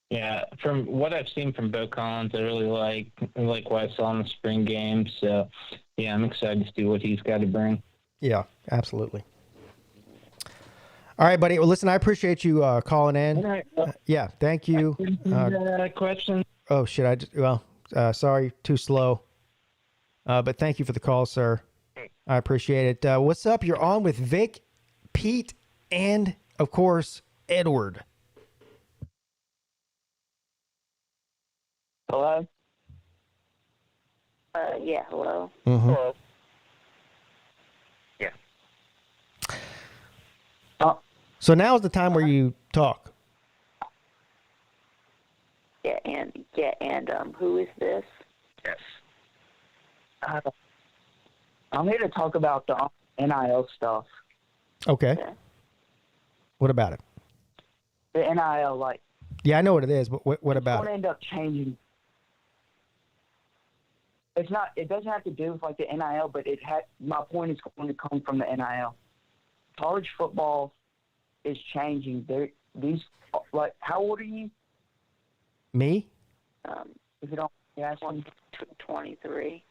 Yeah, from what I've seen from Bo Collins, I really like what I saw in the spring game. So, yeah, I'm excited to see what he's got to bring. Yeah, absolutely. All right, buddy. Well, listen, I appreciate you calling in. All right. Yeah, thank you. Question? Oh, shit. Sorry, too slow. But thank you for the call, sir. I appreciate it. What's up? You're on with Vic, Pete, and, of course, Edward. Hello? Yeah, hello. Mm-hmm. Hello? Yeah. So now is the time where you talk. Yeah, and who is this? Yes. I'm here to talk about the NIL stuff. Okay. Yeah. What about it? The NIL, Yeah, I know what it is, but what it's about going to it? end up changing. It doesn't have to do with, the NIL, but my point is going to come from the NIL. College football is changing. How old are you? Me? If you don't ask me. 23.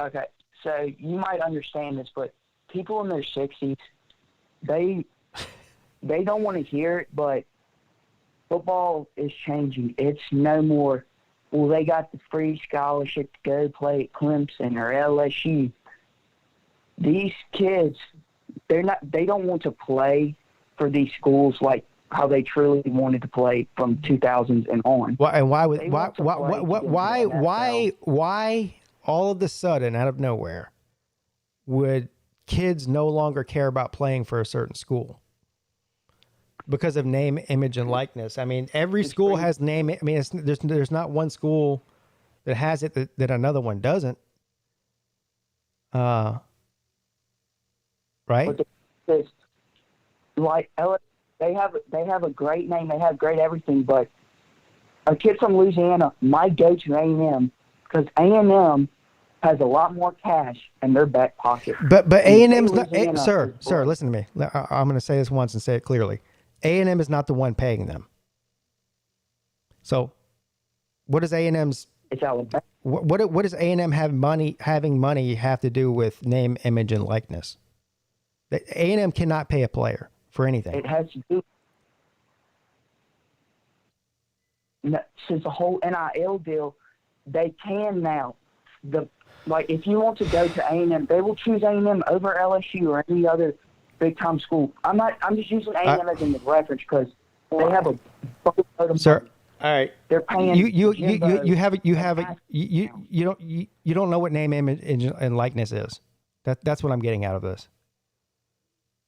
Okay, so you might understand this, but people in their 60s, they don't want to hear it, but football is changing. It's no more, well, they got the free scholarship to go play at Clemson or LSU. These kids, they don't want to play for these schools like how they truly wanted to play from 2000s and on. Why all of a sudden, out of nowhere, would kids no longer care about playing for a certain school? Because of name, image, and likeness. I mean, every school has name. I mean, there's not one school that has it that another one doesn't. Right? They have a great name. They have great everything. But a kid from Louisiana might go to A&M because A&M has a lot more cash in their back pocket. But A&M's not. Sir, listen to me. I'm going to say this once and say it clearly. A&M is not the one paying them. So, what does A&M's? It's Alabama. What does A&M having money have to do with name, image, and likeness? A&M cannot pay a player for anything. It has to do. Since the whole NIL deal, they can now. If you want to go to A&M, they will choose A&M over LSU or any other big time school. I'm just using A&M as a reference because they have a boatload of sir. money. All right, they're paying. You don't know what name, image, and likeness is. That's what I'm getting out of this.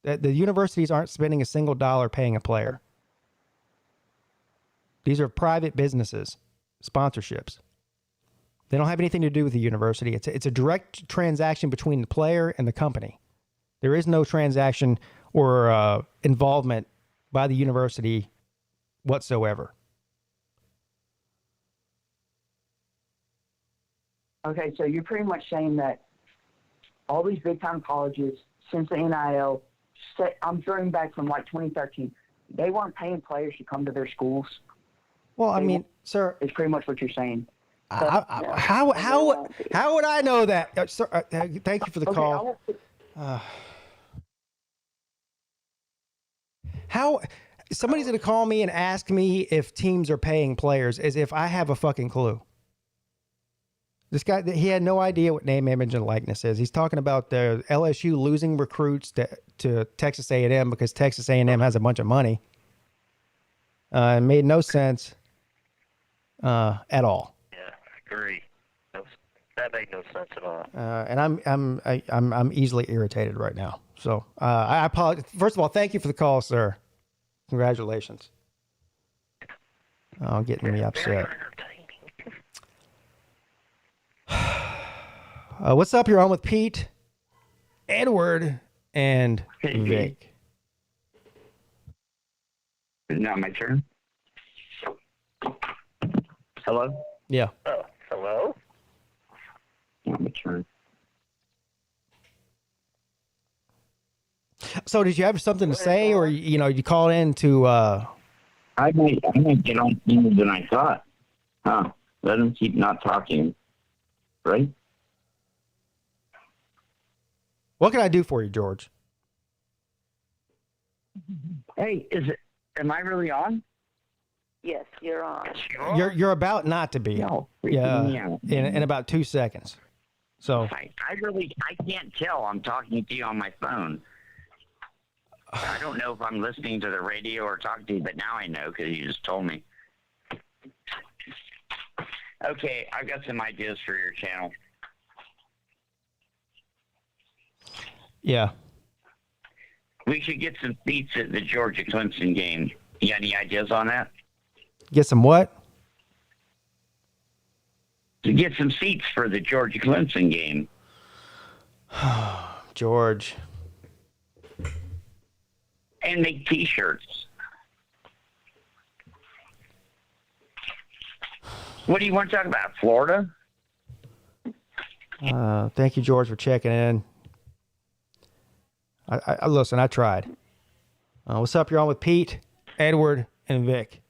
The universities aren't spending a single dollar paying a player. These are private businesses, sponsorships. They don't have anything to do with the university. It's a direct transaction between the player and the company. There is no transaction or involvement by the university whatsoever. Okay, so you're pretty much saying that all these big-time colleges, since the NIL I'm throwing back from like 2013. They weren't paying players to come to their schools. Well, I mean, sir, it's pretty much what you're saying. How would I know that? Sir, thank you for the call. How somebody's going to call me and ask me if teams are paying players as if I have a fucking clue. This guy, he had no idea what name, image, and likeness is. He's talking about the LSU losing recruits to Texas A&M because Texas A&M has a bunch of money. It made no sense at all. Yeah, I agree. That made no sense at all. And I'm easily irritated right now. So I apologize. First of all, thank you for the call, sir. Congratulations. Oh, getting me upset. What's up? You're on with Pete, Edward, and Vic. Is now my turn? Hello? Yeah. Oh, hello? Not my turn. So did you have something to say, or you called in to? I might get on sooner than I thought. Huh? Let them keep not talking, right? What can I do for you, George? Hey, am I really on? Yes, you're on. You're about not to be. No. Yeah. In about 2 seconds. So. I can't tell. I'm talking to you on my phone. I don't know if I'm listening to the radio or talking to you, but now I know because you just told me. Okay, I've got some ideas for your channel. Yeah. We should get some seats at the Georgia Clemson game. You got any ideas on that? Get some what? To get some seats for the Georgia Clemson game. George. And make T-shirts. What do you want to talk about? Florida? Thank you, George, for checking in. I listen, I tried. What's up? You're on with Pete, Edward, and Vic.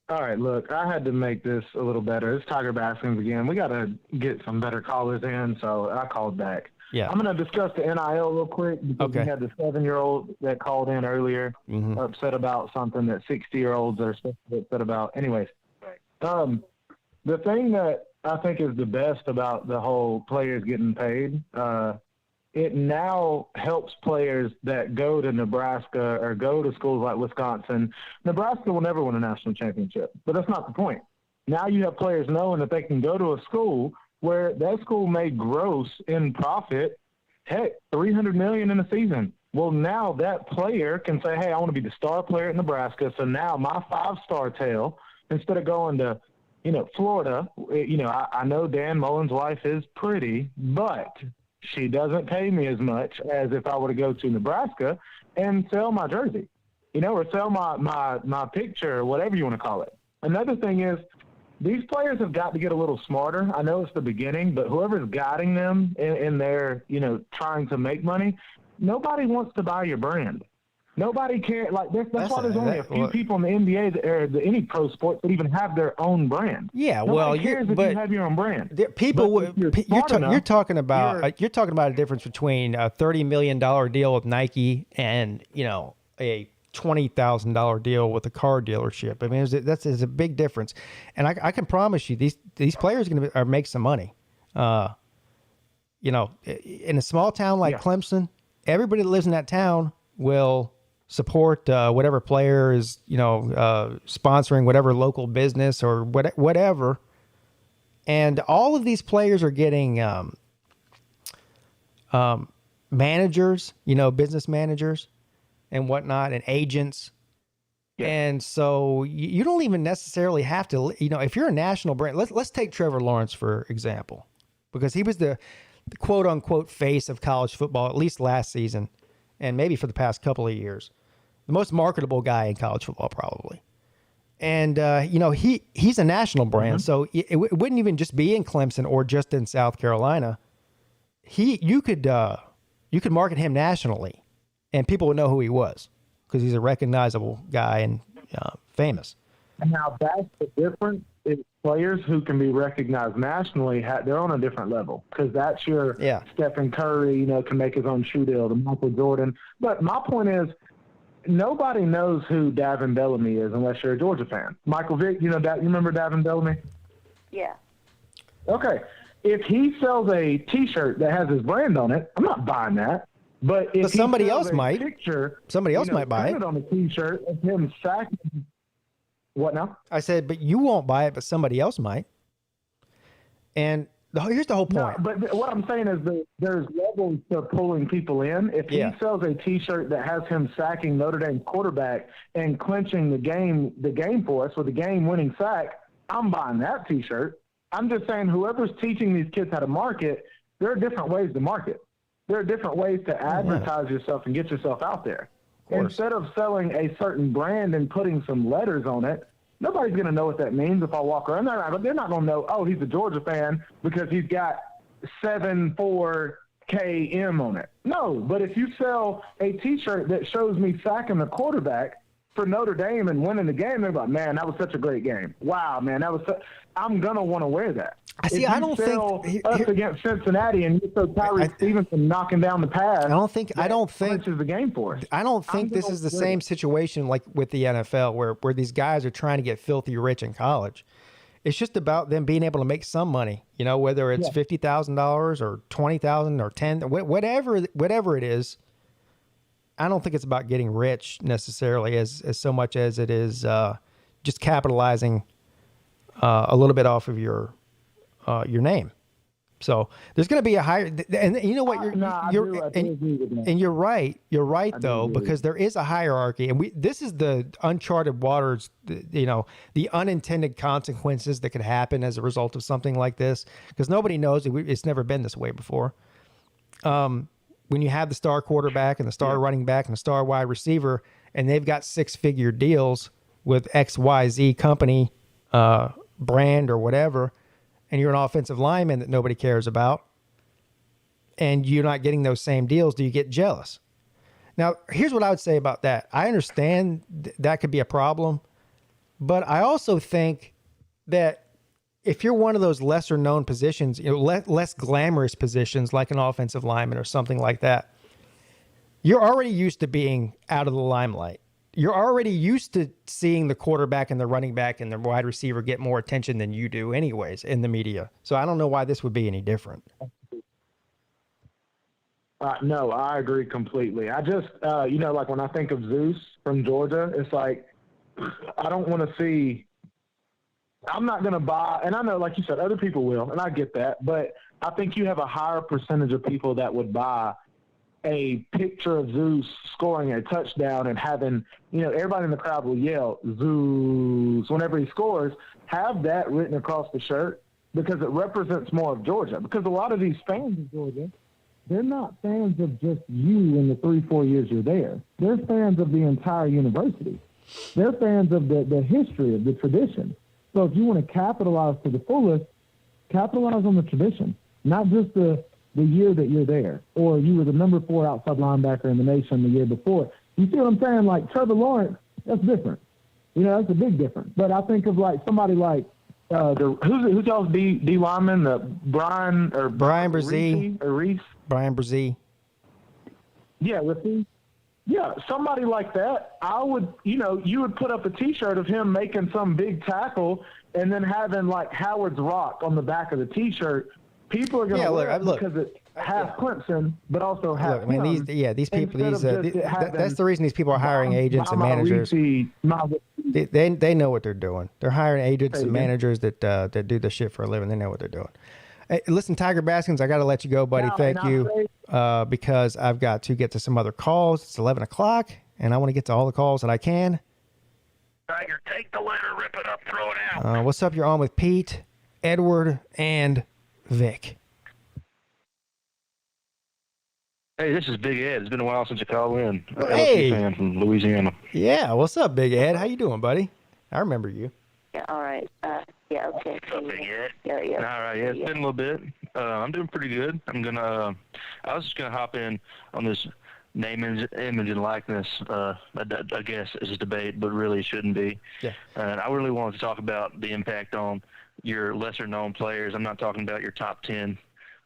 All right, look, I had to make this a little better. It's Tiger Baskins again. We got to get some better callers in, so I called back. Yeah. I'm going to discuss the NIL real quick because we had the 7-year-old that called in earlier, upset about something that 60-year-olds are upset about. Anyways, the thing that I think is the best about the whole players getting paid, it now helps players that go to Nebraska or go to schools like Wisconsin. Nebraska will never win a national championship, but that's not the point. Now you have players knowing that they can go to a school where that school may gross in profit, heck, $300 million in a season. Well, now that player can say, hey, I want to be the star player at Nebraska. So now my 5-star tail, instead of going to, Florida, I know Dan Mullen's wife is pretty, but she doesn't pay me as much as if I were to go to Nebraska and sell my jersey, or sell my picture or whatever you want to call it. Another thing is these players have got to get a little smarter. I know it's the beginning, but whoever's guiding them in their, trying to make money, nobody wants to buy your brand. Nobody cares. Like that's why there's only a few people in the NBA or any pro sports that even have their own brand. Yeah, nobody cares if you have your own brand. You're talking about a difference between a $30 million deal with Nike and a $20,000 deal with a car dealership. I mean, that's a big difference, and I can promise you these players are going to make some money. In a small town like Clemson, everybody that lives in that town will support whatever player is sponsoring whatever local business or whatever, and all of these players are getting managers, business managers and whatnot, and agents. Yeah. And so you don't even necessarily have to, if you're a national brand, let's take Trevor Lawrence, for example, because he was the quote unquote face of college football, at least last season, and maybe for the past couple of years, the most marketable guy in college football, probably. And, he's a national brand. So it wouldn't even just be in Clemson or just in South Carolina. You could You could market him nationally, and people would know who he was because he's a recognizable guy and famous. Now, that's the difference. Is players who can be recognized nationally, they're on a different level because that's your Stephen Curry, can make his own shoe deal, the Michael Jordan. But my point is, nobody knows who Davin Bellamy is unless you're a Georgia fan. Michael Vick, you remember Davin Bellamy? Yeah. Okay. If he sells a T-shirt that has his brand on it, I'm not buying that. But if somebody else might. Somebody else might buy it. On a T-shirt of him sacking. What now? I said, but you won't buy it, but somebody else might. And here's the whole point. No, but what I'm saying is that there's levels to pulling people in. If he sells a T-shirt that has him sacking Notre Dame's quarterback and clinching the game for us with a game-winning sack, I'm buying that T-shirt. I'm just saying whoever's teaching these kids how to market, there are different ways to market. There are different ways to advertise yourself and get yourself out there. Instead of selling a certain brand and putting some letters on it, nobody's going to know what that means if I walk around there. But they're not going to know, oh, he's a Georgia fan because he's got 74KM on it. No, but if you sell a T-shirt that shows me sacking the quarterback for Notre Dame and winning the game, they're like, man, that was such a great game. Wow, man, I'm going to want to wear that. I don't think us against Cincinnati and you saw Tyree Stevenson knocking down the pass. I don't think is the game for us. I don't think this is the same situation like with the NFL where these guys are trying to get filthy rich in college. It's just about them being able to make some money, whether it's $50,000 or $20,000 or $10,000, whatever it is. I don't think it's about getting rich necessarily as so much as it is just capitalizing a little bit off of your name. So there's going to be a higher, and you know what, you're right. You're right though, because there is a hierarchy, and this is the uncharted waters, the unintended consequences that could happen as a result of something like this, because nobody knows. It's never been this way before. When you have the star quarterback and the star running back and the star wide receiver, and they've got 6-figure deals with XYZ company, brand or whatever, and you're an offensive lineman that nobody cares about, and you're not getting those same deals, do you get jealous? Now, here's what I would say about that. I understand that could be a problem, but I also think that if you're one of those lesser known positions, less glamorous positions like an offensive lineman or something like that, you're already used to being out of the limelight. You're already used to seeing the quarterback and the running back and the wide receiver get more attention than you do anyways in the media. So I don't know why this would be any different. No, I agree completely. I just, like when I think of Zeus from Georgia, it's like, I don't want to see, I'm not going to buy, and I know, like you said, other people will, and I get that, but I think you have a higher percentage of people that would buy a picture of Zeus scoring a touchdown and having, everybody in the crowd will yell, Zeus, whenever he scores, have that written across the shirt because it represents more of Georgia. Because a lot of these fans of Georgia, they're not fans of just you in the 3-4 years you're there. They're fans of the entire university. They're fans of the history, of the tradition. So if you want to capitalize to the fullest, capitalize on the tradition, not just the year that you're there, or you were the number 4 outside linebacker in the nation the year before. You see what I'm saying? Like Trevor Lawrence, that's different. That's a big difference. But I think of like somebody like who's y'all's D lineman, Brian Brzee or Reese? Brian Brzee. Yeah, Reese. Yeah, somebody like that, I would, you would put up a T-shirt of him making some big tackle and then having like Howard's Rock on the back of the T-shirt. People are going to wear it because it's half Clemson, but also half. Look, I mean, these people, that's the reason these people are hiring agents and managers. They know what they're doing. They're hiring agents and managers that do the shit for a living. They know what they're doing. Hey, listen, Tiger Baskins, I got to let you go, buddy. Thank you, because I've got to get to some other calls. It's 11 o'clock, and I want to get to all the calls that I can. Tiger, take the letter, rip it up, throw it out. What's up? You're on with Pete, Edward, and Vic. Hey, this is Big Ed. It's been a while since I called in. Hey, fan from Louisiana. Yeah, what's up, Big Ed? How you doing, buddy? I remember you. Yeah, all right. Yeah, okay. What's up, Big Ed? Yeah. All right, yeah, it's been a little bit. I'm doing pretty good. I was just gonna hop in on this name, image, and likeness. I guess is a debate, but really shouldn't be. Yeah. And I really wanted to talk about the impact on your lesser-known players. I'm not talking about your top 10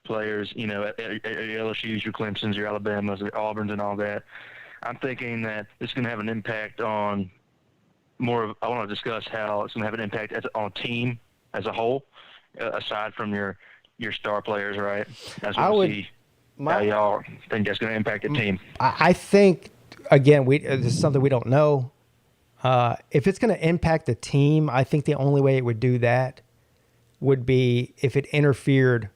players. You know, at your LSU's, your Clemson's, your Alabamas, your Auburns, and all that. I'm thinking that it's going to have an impact on I want to discuss how it's going to have an impact on a team as a whole, aside from your star players, right? That's what how y'all think that's going to impact the team. I think, again, this is something we don't know. If it's going to impact the team, I think the only way it would do that would be if it interfered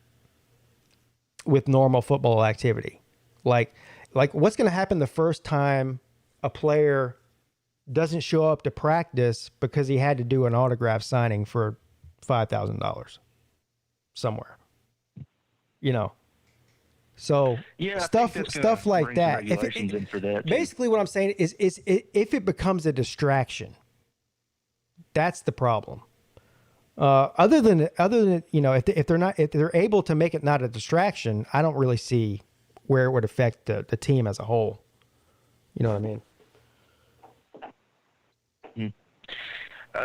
with normal football activity. Like what's going to happen the first time a player doesn't show up to practice because he had to do an autograph signing for $5,000 somewhere, you know? So yeah, stuff like that. Basically what I'm saying is if it becomes a distraction, that's the problem. Other than, you know, if they're able to make it not a distraction, I don't really see where it would affect the team as a whole. You know what I mean?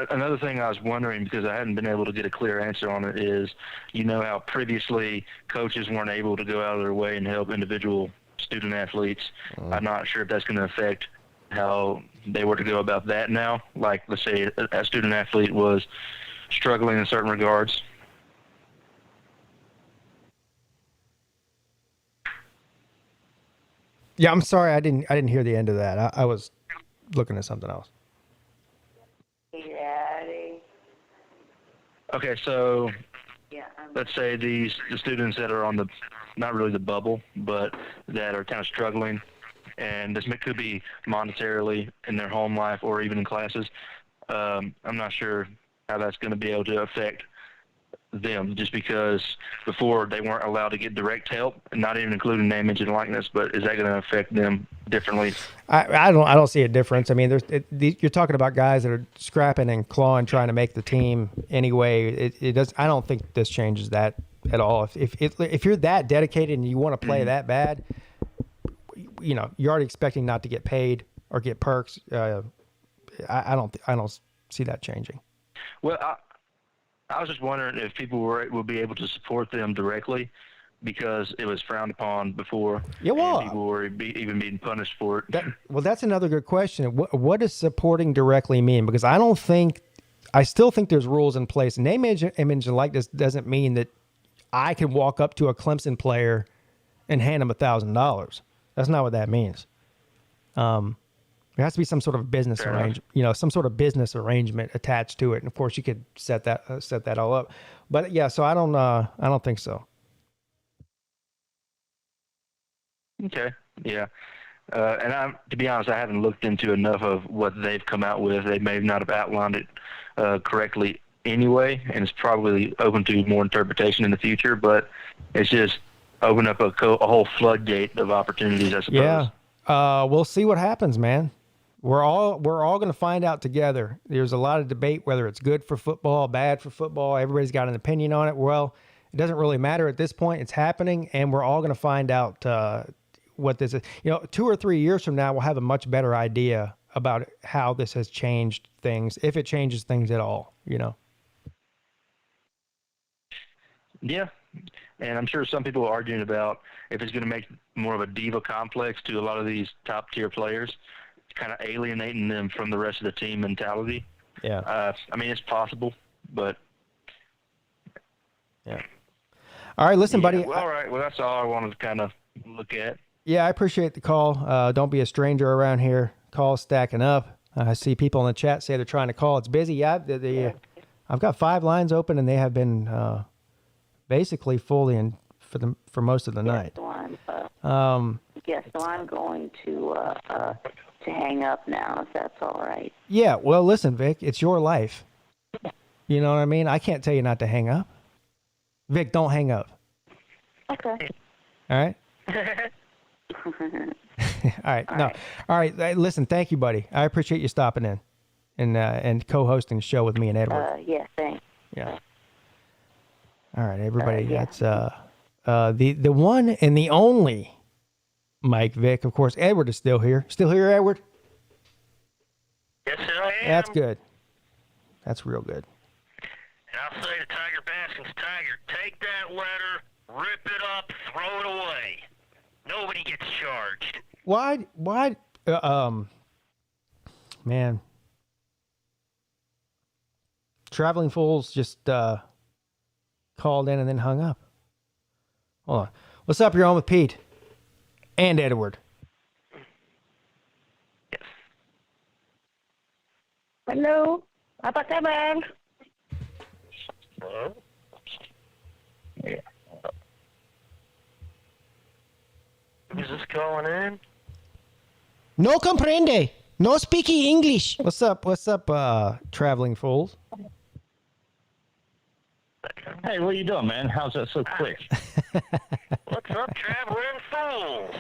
Another thing I was wondering, because I hadn't been able to get a clear answer on it, is you know how previously coaches weren't able to go out of their way and help individual student athletes. I'm not sure if that's going to affect how they were to go about that now. Like, let's say a student athlete was struggling in certain regards. Yeah, I'm sorry, I didn't hear the end of that. I was looking at something else. Okay, so let's say the students that are on not really the bubble, but that are kind of struggling, and this could be monetarily in their home life or even in classes. I'm not sure how that's going to be able to affect them, just because before they weren't allowed to get direct help, and not even including name, image, and likeness. But is that going to affect them differently? I don't see a difference. I mean, you're talking about guys that are scrapping and clawing, trying to make the team anyway. It does. I don't think this changes that at all. If you're that dedicated and you want to play that bad, you know, you're already expecting not to get paid or get perks. I don't see that changing. Well, I was just wondering if people will be able to support them directly, because it was frowned upon before. Yeah, well, and people were even being punished for it. That's another good question. What does supporting directly mean? Because I still think there's rules in place. Name, image, and likeness doesn't mean that I can walk up to a Clemson player and hand him $1,000. That's not what that means. There has to be some sort of business arrangement, you know, some sort of business arrangement attached to it. And of course, you could set that all up. But yeah, so I don't think so. Okay. Yeah. And to be honest, I haven't looked into enough of what they've come out with. They may not have outlined it correctly anyway, and it's probably open to more interpretation in the future. But it's just opened up a whole floodgate of opportunities, I suppose. Yeah. We'll see what happens, man. We're all going to find out together. There's a lot of debate whether it's good for football, bad for football. Everybody's got an opinion on it. Well, it doesn't really matter at this point. It's happening, and we're all going to find out what this is. You know, 2 or 3 years from now, we'll have a much better idea about how this has changed things, if it changes things at all, you know? Yeah. And I'm sure some people are arguing about if it's going to make more of a diva complex to a lot of these top-tier players, kind of alienating them from the rest of the team mentality. Yeah. I mean, it's possible, but... Yeah. All right, listen, buddy. Well, all right. Well, that's all I wanted to kind of look at. Yeah, I appreciate the call. Don't be a stranger around here. Calls stacking up. I see people in the chat say they're trying to call. It's busy. Yeah, I've got 5 lines open, and they have been basically fully for most of the night. So I'm going to hang up now, if that's all right. Yeah, well, listen, Vic, it's your life. You know what I mean? I can't tell you not to hang up. Vic, don't hang up. Okay. All right? All right. All right. Listen, thank you, buddy. I appreciate you stopping in and co-hosting the show with me and Edward. Yeah, thanks. Yeah. All right, everybody. Yeah. That's the one and the only Mike Vick. Of course, Edward is still here. Still here, Edward? Yes, I am. That's good. That's real good. And I'll say to Tiger Baskins, Tiger, take that letter, rip it up, throw it away. Nobody gets charged. Why, man, Traveling Fools just called in and then hung up. Hold on. What's up? You're on with Pete and Edward. Yes. Halo, apa kabar? Hello? Yeah. Who's this calling in? No comprende. No speaking English. What's up? What's up, Traveling Fools? Hey, what you doing, man? How's that so quick? What's up, Traveling Fools?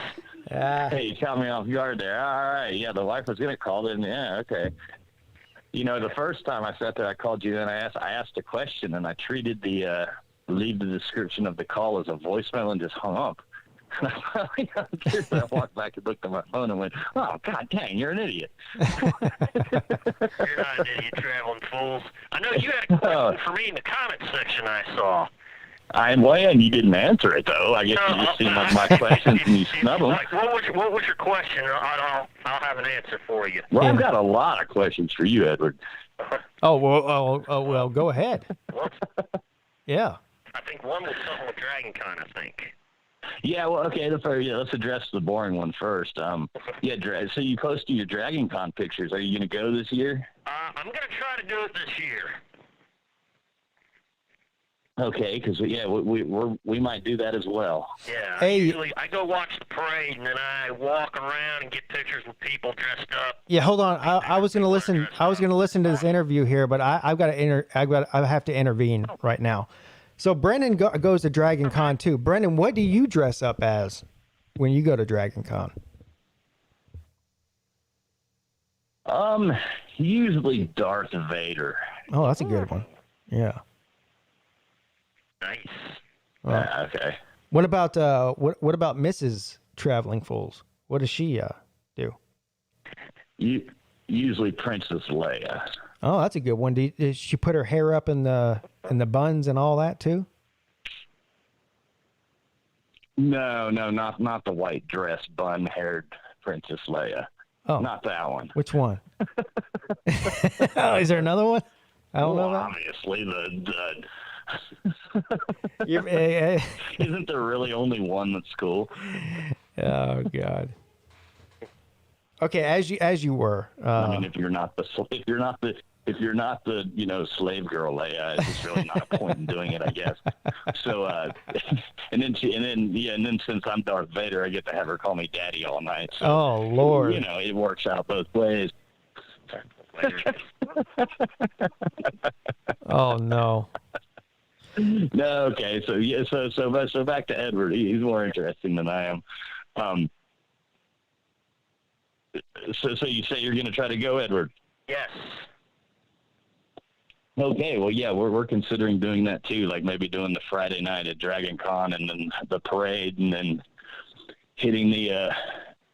Hey, you caught me off guard there. All right, yeah, the wife was gonna call in. Yeah, okay. You know, the first time I sat there, I called you and I asked a question, and I treated the leave the description of the call as a voicemail and just hung up. And I walked back and looked at my phone and went, "Oh, God dang, you're an idiot." You're not an idiot, Traveling Fools. I know you had a question for me in the comment section I saw. And you didn't answer it, though. I guess you just seemed like my questions and you snubbed them. What was your question? I'll have an answer for you. Well, I've got a lot of questions for you, Edward. Oh, well, go ahead. Yeah. I think one was something with Dragon Con, I think. Yeah, well, okay. Let's address the boring one first. So you posted your Dragon Con pictures. Are you going to go this year? I'm going to try to do it this year. Okay, because we might do that as well. Yeah. Hey. Usually I go watch the parade and then I walk around and get pictures with people dressed up. Yeah, hold on. I was going to listen. I was going to listen to this interview here, but I have to intervene right now. So Brendan goes to Dragon Con too. Brendan, what do you dress up as when you go to Dragon Con? Usually Darth Vader. Oh, that's a good one. Yeah. Nice. Okay. What about Mrs. Traveling Fools? What does she do? Usually Princess Leia. Oh, that's a good one. Does she put her hair up in the buns and all that too? No, not the white dress bun-haired Princess Leia. Oh, not that one. Which one? Oh, is there another one? I don't know. Obviously, the isn't there really only one that's cool? Oh God. Okay, as you were. I mean, if you're not the slave girl Leia, it's just really not a point in doing it, I guess. So and then since I'm Darth Vader, I get to have her call me Daddy all night. So, oh Lord. It works out both ways. Oh no. No, okay. So back to Edward. He's more interesting than I am. So you say you're going to try to go, Edward? Yes. Okay, well, yeah, we're considering doing that too, like maybe doing the Friday night at Dragon Con and then the parade and then hitting the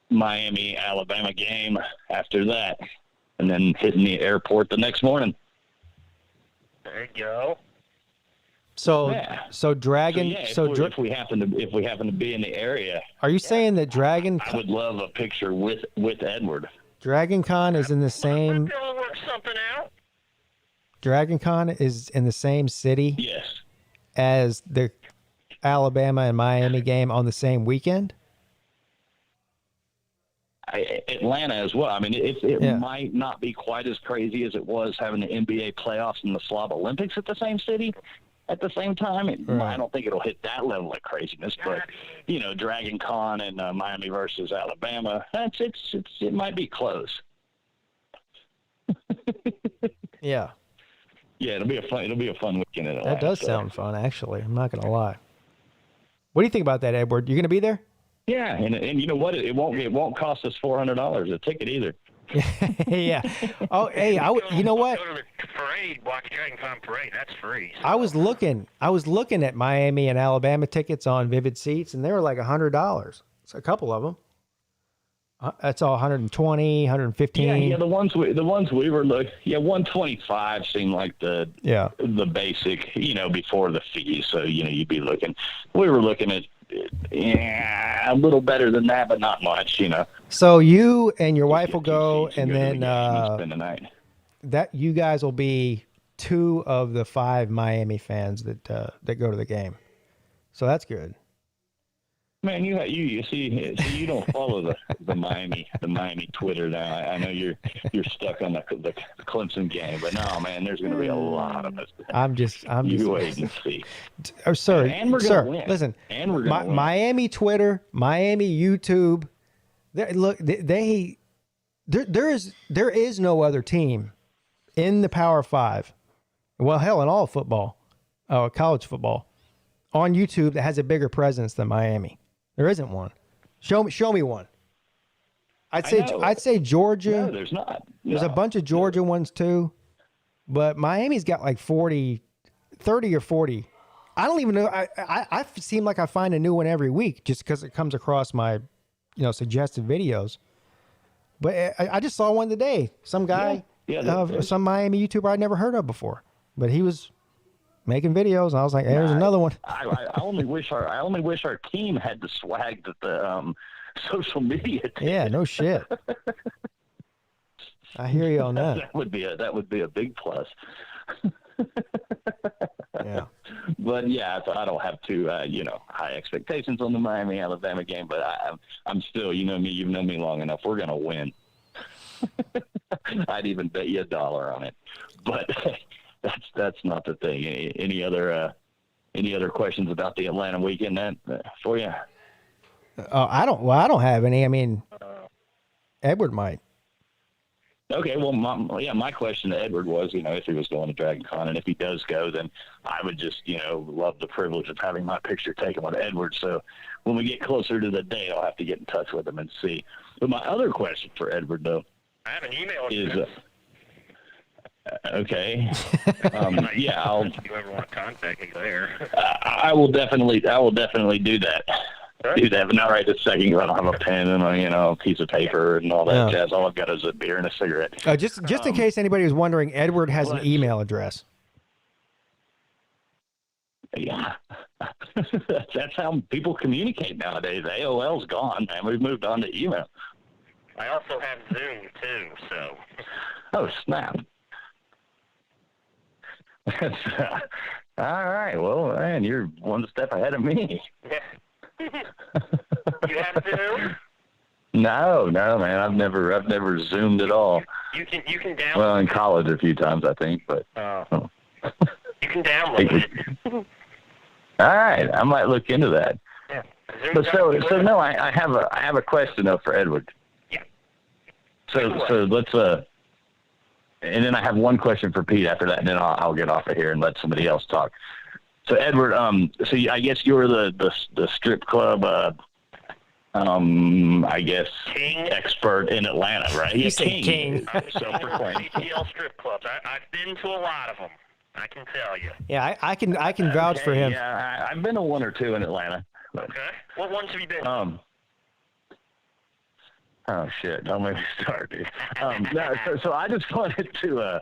Miami, Alabama game after that and then hitting the airport the next morning. There you go. So, yeah. If we happen to be in the area, are you saying that Dragon? I would love a picture with Edward. Dragon Con is in the same. We'll work something out. Dragon Con is in the same city. Yes. As the Alabama and Miami game on the same weekend. Atlanta as well. I mean, it might not be quite as crazy as it was having the NBA playoffs and the Slav Olympics at the same city. At the same time, I don't think it'll hit that level of craziness, but Dragon Con and Miami versus Alabama, it might be close. Yeah. Yeah, it'll be a fun weekend in Atlanta. That does sound fun, actually. I'm not gonna lie. What do you think about that, Edward? You gonna be there? Yeah, and you know what? It won't cost us $400 a ticket either. Yeah. Oh, hey, you know what? Go to the parade, watch Dragon Con parade. That's free. So. I was looking at Miami and Alabama tickets on Vivid Seats, and they were like $100. It's a couple of them. That's all 120, 115. Yeah, the ones we were looking. Yeah, 125 seemed like the basic, before the fees. So you'd be looking. We were looking at a little better than that, but not much. So you and your wife will go, and then spend the night. That you guys will be 2 of the 5 Miami fans that go to the game. So that's good. Man, you see, you don't follow the Miami Twitter now. I know you're stuck on the Clemson game, but no, man, there's going to be a lot of us. I'm just wait and see. Oh, sir, and we're sir, gonna win. Listen, and we're going to win. Miami Twitter, Miami YouTube. There is no other team in the Power 5. Well, hell, in all football, college football, on YouTube that has a bigger presence than Miami. There isn't one. Show me one. I'd say Georgia. No, there's not. No. There's a bunch of Georgia ones too, but Miami's got like 30 or 40. I don't even know. I seem like I find a new one every week just because it comes across my, suggested videos. But I just saw one today. Some guy, some Miami YouTuber I'd never heard of before, but he was making videos, and I was like, hey, there's another one. I only wish our team had the swag that the social media did. Yeah, no shit. I hear you on that. That would be a big plus. Yeah. But yeah, I don't have too high expectations on the Miami Alabama game, but I'm still, me, you've known me long enough, we're gonna win. I'd even bet you $1 on it. But that's not the thing. Any other questions about the Atlanta weekend for you? I don't have any. I mean, Edward might. Okay, well, my question to Edward was, if he was going to Dragon Con, and if he does go, then I would just, love the privilege of having my picture taken with Edward. So when we get closer to the day, I'll have to get in touch with him and see. But my other question for Edward, though, I have an email is okay. Yeah, if you ever want to contact me there. I will definitely do that. Right. Do that, but not right this second. I don't have a pen and a piece of paper and all that jazz. All I've got is a beer and a cigarette. Just in case anybody was wondering, Edward has an email address. Yeah, that's how people communicate nowadays. AOL's gone, man. We've moved on to email. I also have Zoom too. So. Oh snap! All right. Well, man, you're one step ahead of me. Yeah. You have Zoom? No, man. I've never Zoomed at all. You can download. Well, in college a few times, I think, but. You can download it. All right, I might look into that. Yeah. But so no, I have a question though for Edward. Yeah. So let's and then I have one question for Pete after that, and then I'll get off of here and let somebody else talk. So Edward, so I guess you're the strip club, I guess king expert in Atlanta, right? You say king. Self-proclaimed. ATL strip clubs. I've been to a lot of them. I can tell you. Yeah, I can vouch for him. Yeah, I've been to 1 or 2 in Atlanta. Okay. What ones have you been? Oh shit! Don't make me start, dude. No, so I just wanted to.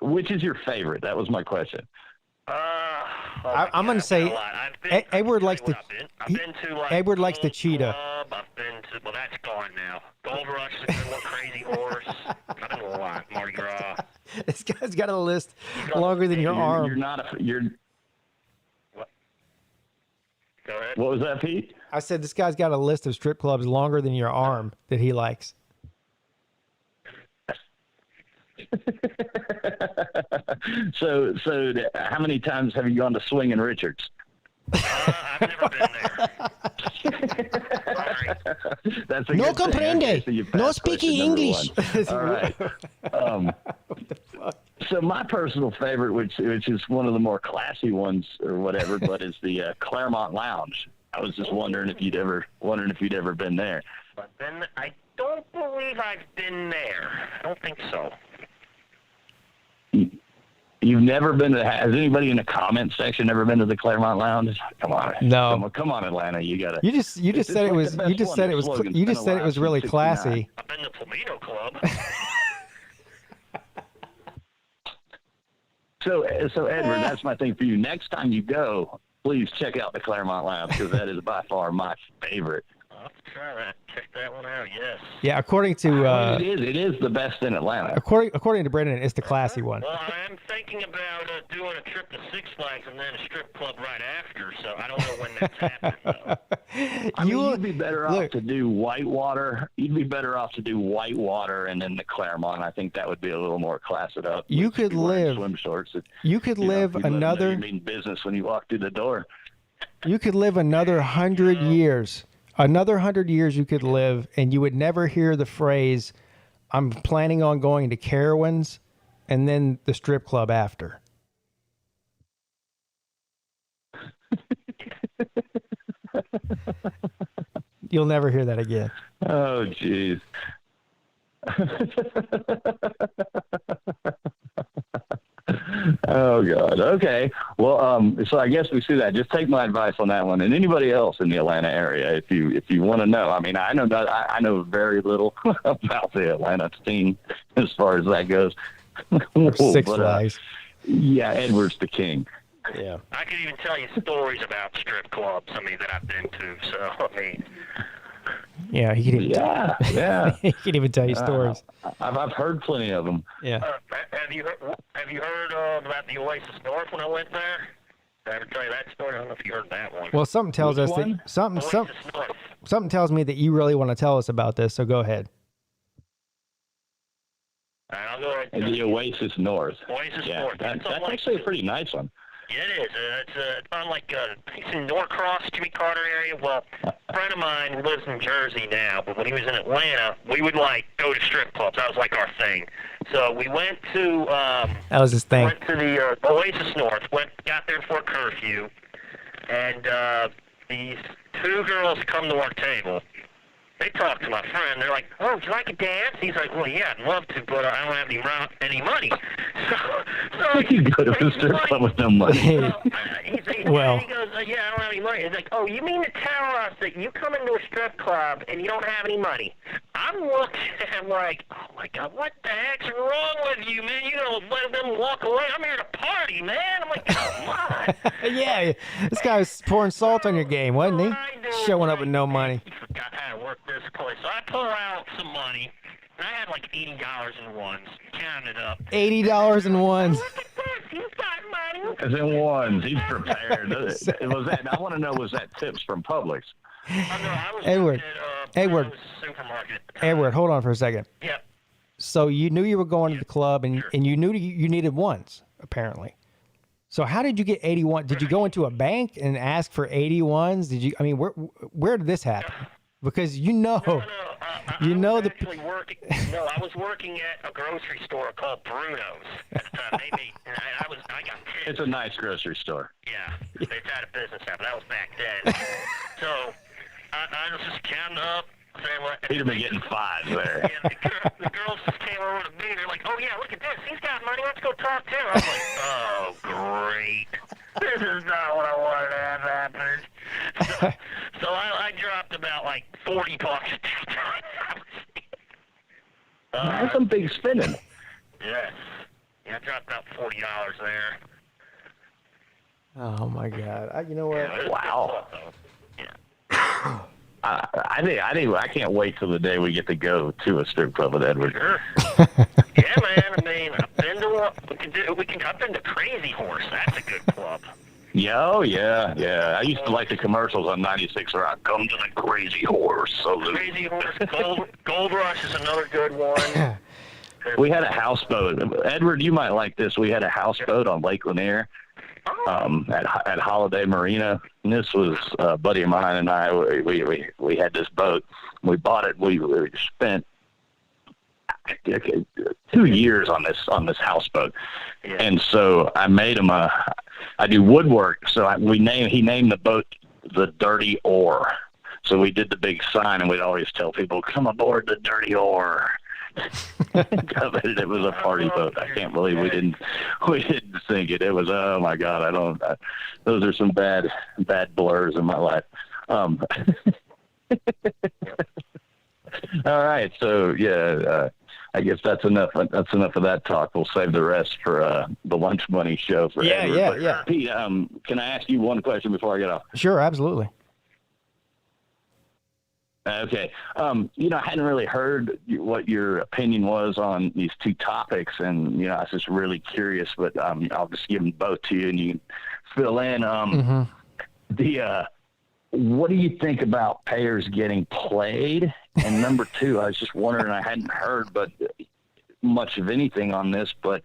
Which is your favorite? That was my question. I'm going to say Edward likes the. I've been to like Edward likes the cheetah. I've been to that's gone now. Gold Rush is a good one. Crazy Horse. I've been to a lot. Mardi Gras. This guy's got a list longer than your arm. You're. What? Go ahead. What was that, Pete? I said this guy's got a list of strip clubs longer than your arm that he likes. So how many times have you gone to Swing and Richards? I've never been there. Sorry. That's a no good comprende. Thing. No speaking English. All right. So my personal favorite, which is one of the more classy ones or whatever, but is the Claremont Lounge. I was just wondering if you'd ever been there. But then I don't believe I've been there. I don't think so. You've never been to? Has anybody in the comment section ever been to the Claremont Lounge? Come on, No. Come on, Atlanta. You gotta. You just said it was. You just said it was. You just said it was really classy. I've been to Toledo Club. So Edward, that's my thing for you. Next time you go, please check out the Claremont Lounge because that is by far my favorite. I'll have to try that. Check that one out. Yes. Yeah, according to it is the best in Atlanta. According to Brendan, it's the classy one. Well, I'm thinking about doing a trip to Six Flags and then a strip club right after. So I don't know when that's happening. Though. You'd be better off to do Whitewater. You'd be better off to do Whitewater and then the Claremont. I think that would be a little more class it up. You could live swim shorts. You could live another. You mean business when you walk through the door. You could live another 100 years. Another 100 years you could live, and you would never hear the phrase, "I'm planning on going to Carowinds," and then the strip club after. You'll never hear that again. Oh, jeez. Oh God. Okay. Well, so I guess we see that. Just take my advice on that one, and anybody else in the Atlanta area, if you want to know. I mean, I know very little about the Atlanta scene as far as that goes. Six Flags. Yeah, Edward's the king. Yeah. I could even tell you stories about strip clubs. I mean, that I've been to. So I mean. Yeah, he can even he can even tell you stories. I've heard plenty of them. Yeah. Have you heard about the Oasis North when I went there? Did I ever tell you that story? I don't know if you heard that one. Well, something tells us that something tells me that you really want to tell us about this. So go ahead. All right, I'll go ahead. The Oasis North. Oasis North. That's actually a pretty nice one. Yeah, it is. It's on it's in Norcross, Jimmy Carter area. Well, a friend of mine lives in Jersey now, but when he was in Atlanta, we would go to strip clubs. That was like our thing. So we went to that was his thing. Went to the Oasis North. Got there before curfew, and these two girls come to our table. They talk to my friend. They're like, "Oh, would you like to dance?" He's like, "Well, yeah, I'd love to, but I don't have any money." So you go to the strip club with no money. He goes, "Yeah, I don't have any money." He's like, "Oh, you mean to tell us that you come into a strip club and you don't have any money?" I'm looking at him like, "Oh my God, what the heck's wrong with you, man? You don't let them walk away. I'm here to party, man." I'm like, "Come on." Yeah, this guy was pouring salt on your game, wasn't he? Showing up with no money. He forgot how to work this place. So I pull out some money. And I had like $80 in ones. Counted up. $80 in ones. Look at this. He's got money. As in ones. He's prepared. I want to know, was that tips from Publix? Oh, no, I was Edward, hold on for a second. Yep. So you knew you were going to the club, and you knew you needed ones, apparently. So how did you get 81? Did you go into a bank and ask for 81s? Did you? I mean, where did this happen? Because I was working at a grocery store called Bruno's at the time. I got tips. It's a nice grocery store. Yeah, it's out of business now, but that was back then. So I was just counting up. He'd have been getting five there. Yeah, the girls just came over to me. They're like, "Oh yeah, look at this. He's got money. Let's go talk to him." I was like, "Oh great, this is not what I wanted to have happen." So I dropped about like $40. That's some big spending. Yes. Yeah, I dropped about $40 there. Oh my God! You know what? Yeah, wow. I can't wait till the day we get to go to a strip club with Edward. Sure. Yeah, man. I mean, I've been to I've been to Crazy Horse. That's a good club. Yeah. I used to like the commercials on 96 where I come to the Crazy Horse. So Crazy Horse. Gold Rush is another good one. We had a houseboat. Edward, you might like this. We had a houseboat on Lake Lanier. At Holiday Marina. And this was a buddy of mine and I. We had this boat. We bought it. We spent 2 years on this houseboat, and so I made him I do woodwork. So he named the boat the Dirty Oar. So we did the big sign, and we'd always tell people, "Come aboard the dirty oar." It was a party boat. I can't believe we didn't sink it. It was, oh my God, those are some bad blurs in my life. All right, so yeah, I guess that's enough. That's enough of that talk. We'll save the rest for the lunch money show for Edward. Yeah. Pete, can I ask you one question before I get off? Sure, absolutely. Okay. I hadn't really heard what your opinion was on these two topics, and I was just really curious. But I'll just give them both to you, and you can fill in. What do you think about payers getting played? And number two, I was just wondering, I hadn't heard much of anything on this, but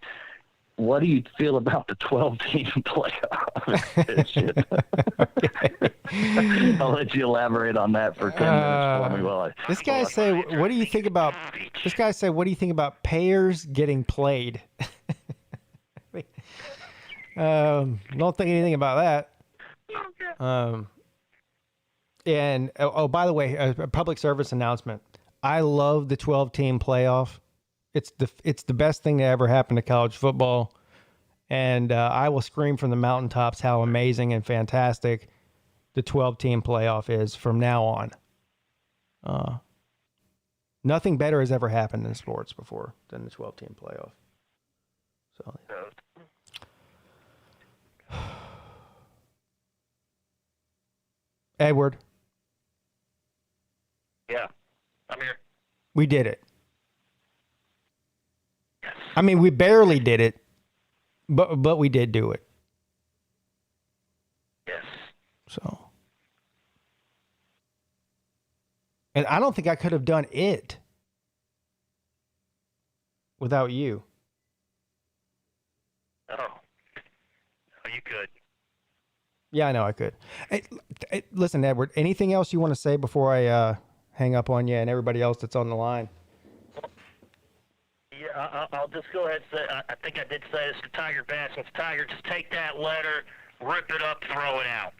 what do you feel about the 12-team playoff? I'll let you elaborate on that for 10 minutes for me. This guy say, what do you think about payers getting played? Don't think anything about that. And by the way, a public service announcement. I love the 12-team playoff. It's the best thing that ever happened to college football. And I will scream from the mountaintops how amazing and fantastic the 12-team playoff is from now on. Nothing better has ever happened in sports before than the 12-team playoff. So, Edward. Yeah, I'm here. We did it. I mean, we barely did it, but we did do it. Yes. So, and I don't think I could have done it without you. Oh, you could. Yeah, I know I could. Hey, listen, Edward, anything else you want to say before I hang up on you and everybody else that's on the line? Yeah, I'll just go ahead and say, I think I did say this to Tiger Bassins. Tiger, just take that letter, rip it up, throw it out.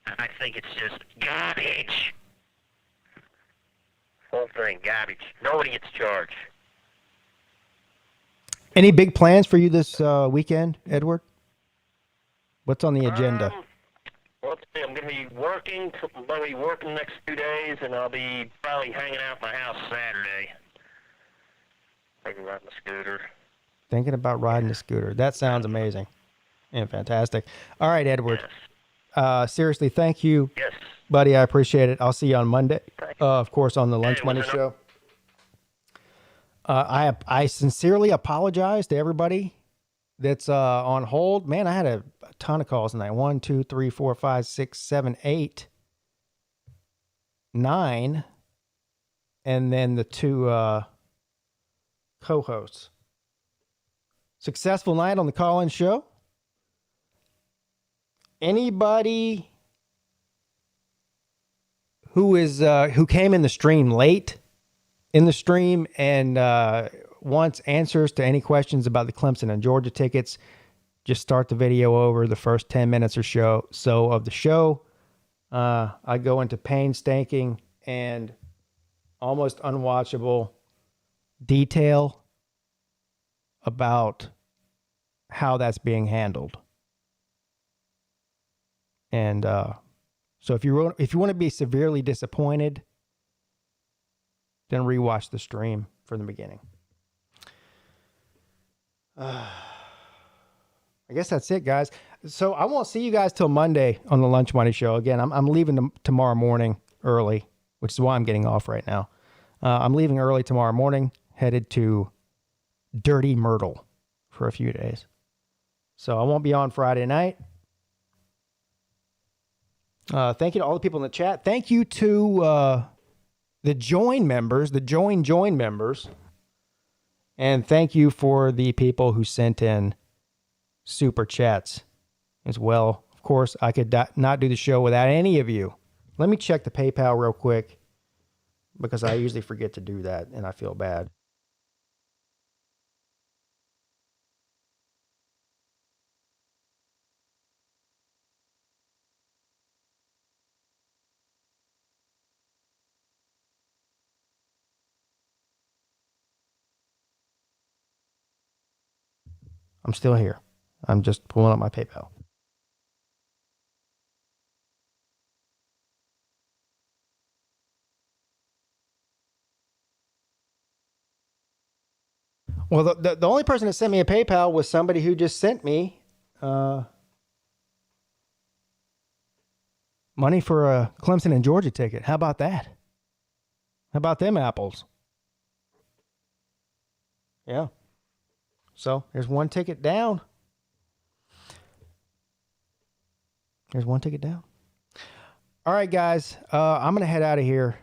I think it's just garbage. Whole thing, garbage. Nobody gets charged. Any big plans for you this weekend, Edward? What's on the agenda? Let's see, I'm going to be working. I'm going to be working the next 2 days, and I'll be probably hanging out at my house Saturday. Maybe riding a scooter. Thinking about riding a scooter. That sounds amazing and fantastic. All right, Edward. Yes. Seriously, thank you, Yes. buddy. I appreciate it. I'll see you on Monday, of course, on the Lunch Money Show. I sincerely apologize to everybody that's on hold. Man, I had a ton of calls tonight. 1, 2, 3, 4, 5, 6, 7, 8, 9, and then the two co-hosts. Successful night on the call-in show. Anybody who came in the stream late in the stream and wants answers to any questions about the Clemson and Georgia tickets, just start the video over the first 10 minutes or so of the show. I go into painstaking and almost unwatchable detail about how that's being handled. And so if you want to be severely disappointed, then rewatch the stream from the beginning. I guess that's it, guys. So I won't see you guys till Monday on the Lunch Money Show. Again, I'm leaving tomorrow morning early, which is why I'm getting off right now. I'm leaving early tomorrow morning, headed to Dirty Myrtle for a few days. So I won't be on Friday night. Thank you to all the people in the chat. Thank you to the join members, the join members. And thank you for the people who sent in super chats as well. Of course, I could not do the show without any of you. Let me check the PayPal real quick because I usually forget to do that and I feel bad. I'm still here. I'm just pulling up my PayPal. Well, the only person that sent me a PayPal was somebody who just sent me money for a Clemson and Georgia ticket. How about that? How about them apples? Yeah. So there's one ticket down. There's one ticket down. All right, guys. I'm going to head out of here.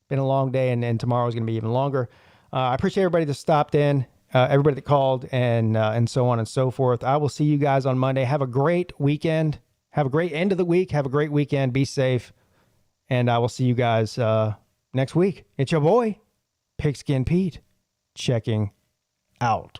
Been a long day, and tomorrow's going to be even longer. I appreciate everybody that stopped in, everybody that called, and so on and so forth. I will see you guys on Monday. Have a great weekend. Have a great end of the week. Have a great weekend. Be safe. And I will see you guys next week. It's your boy, Pigskin Pete, checking out.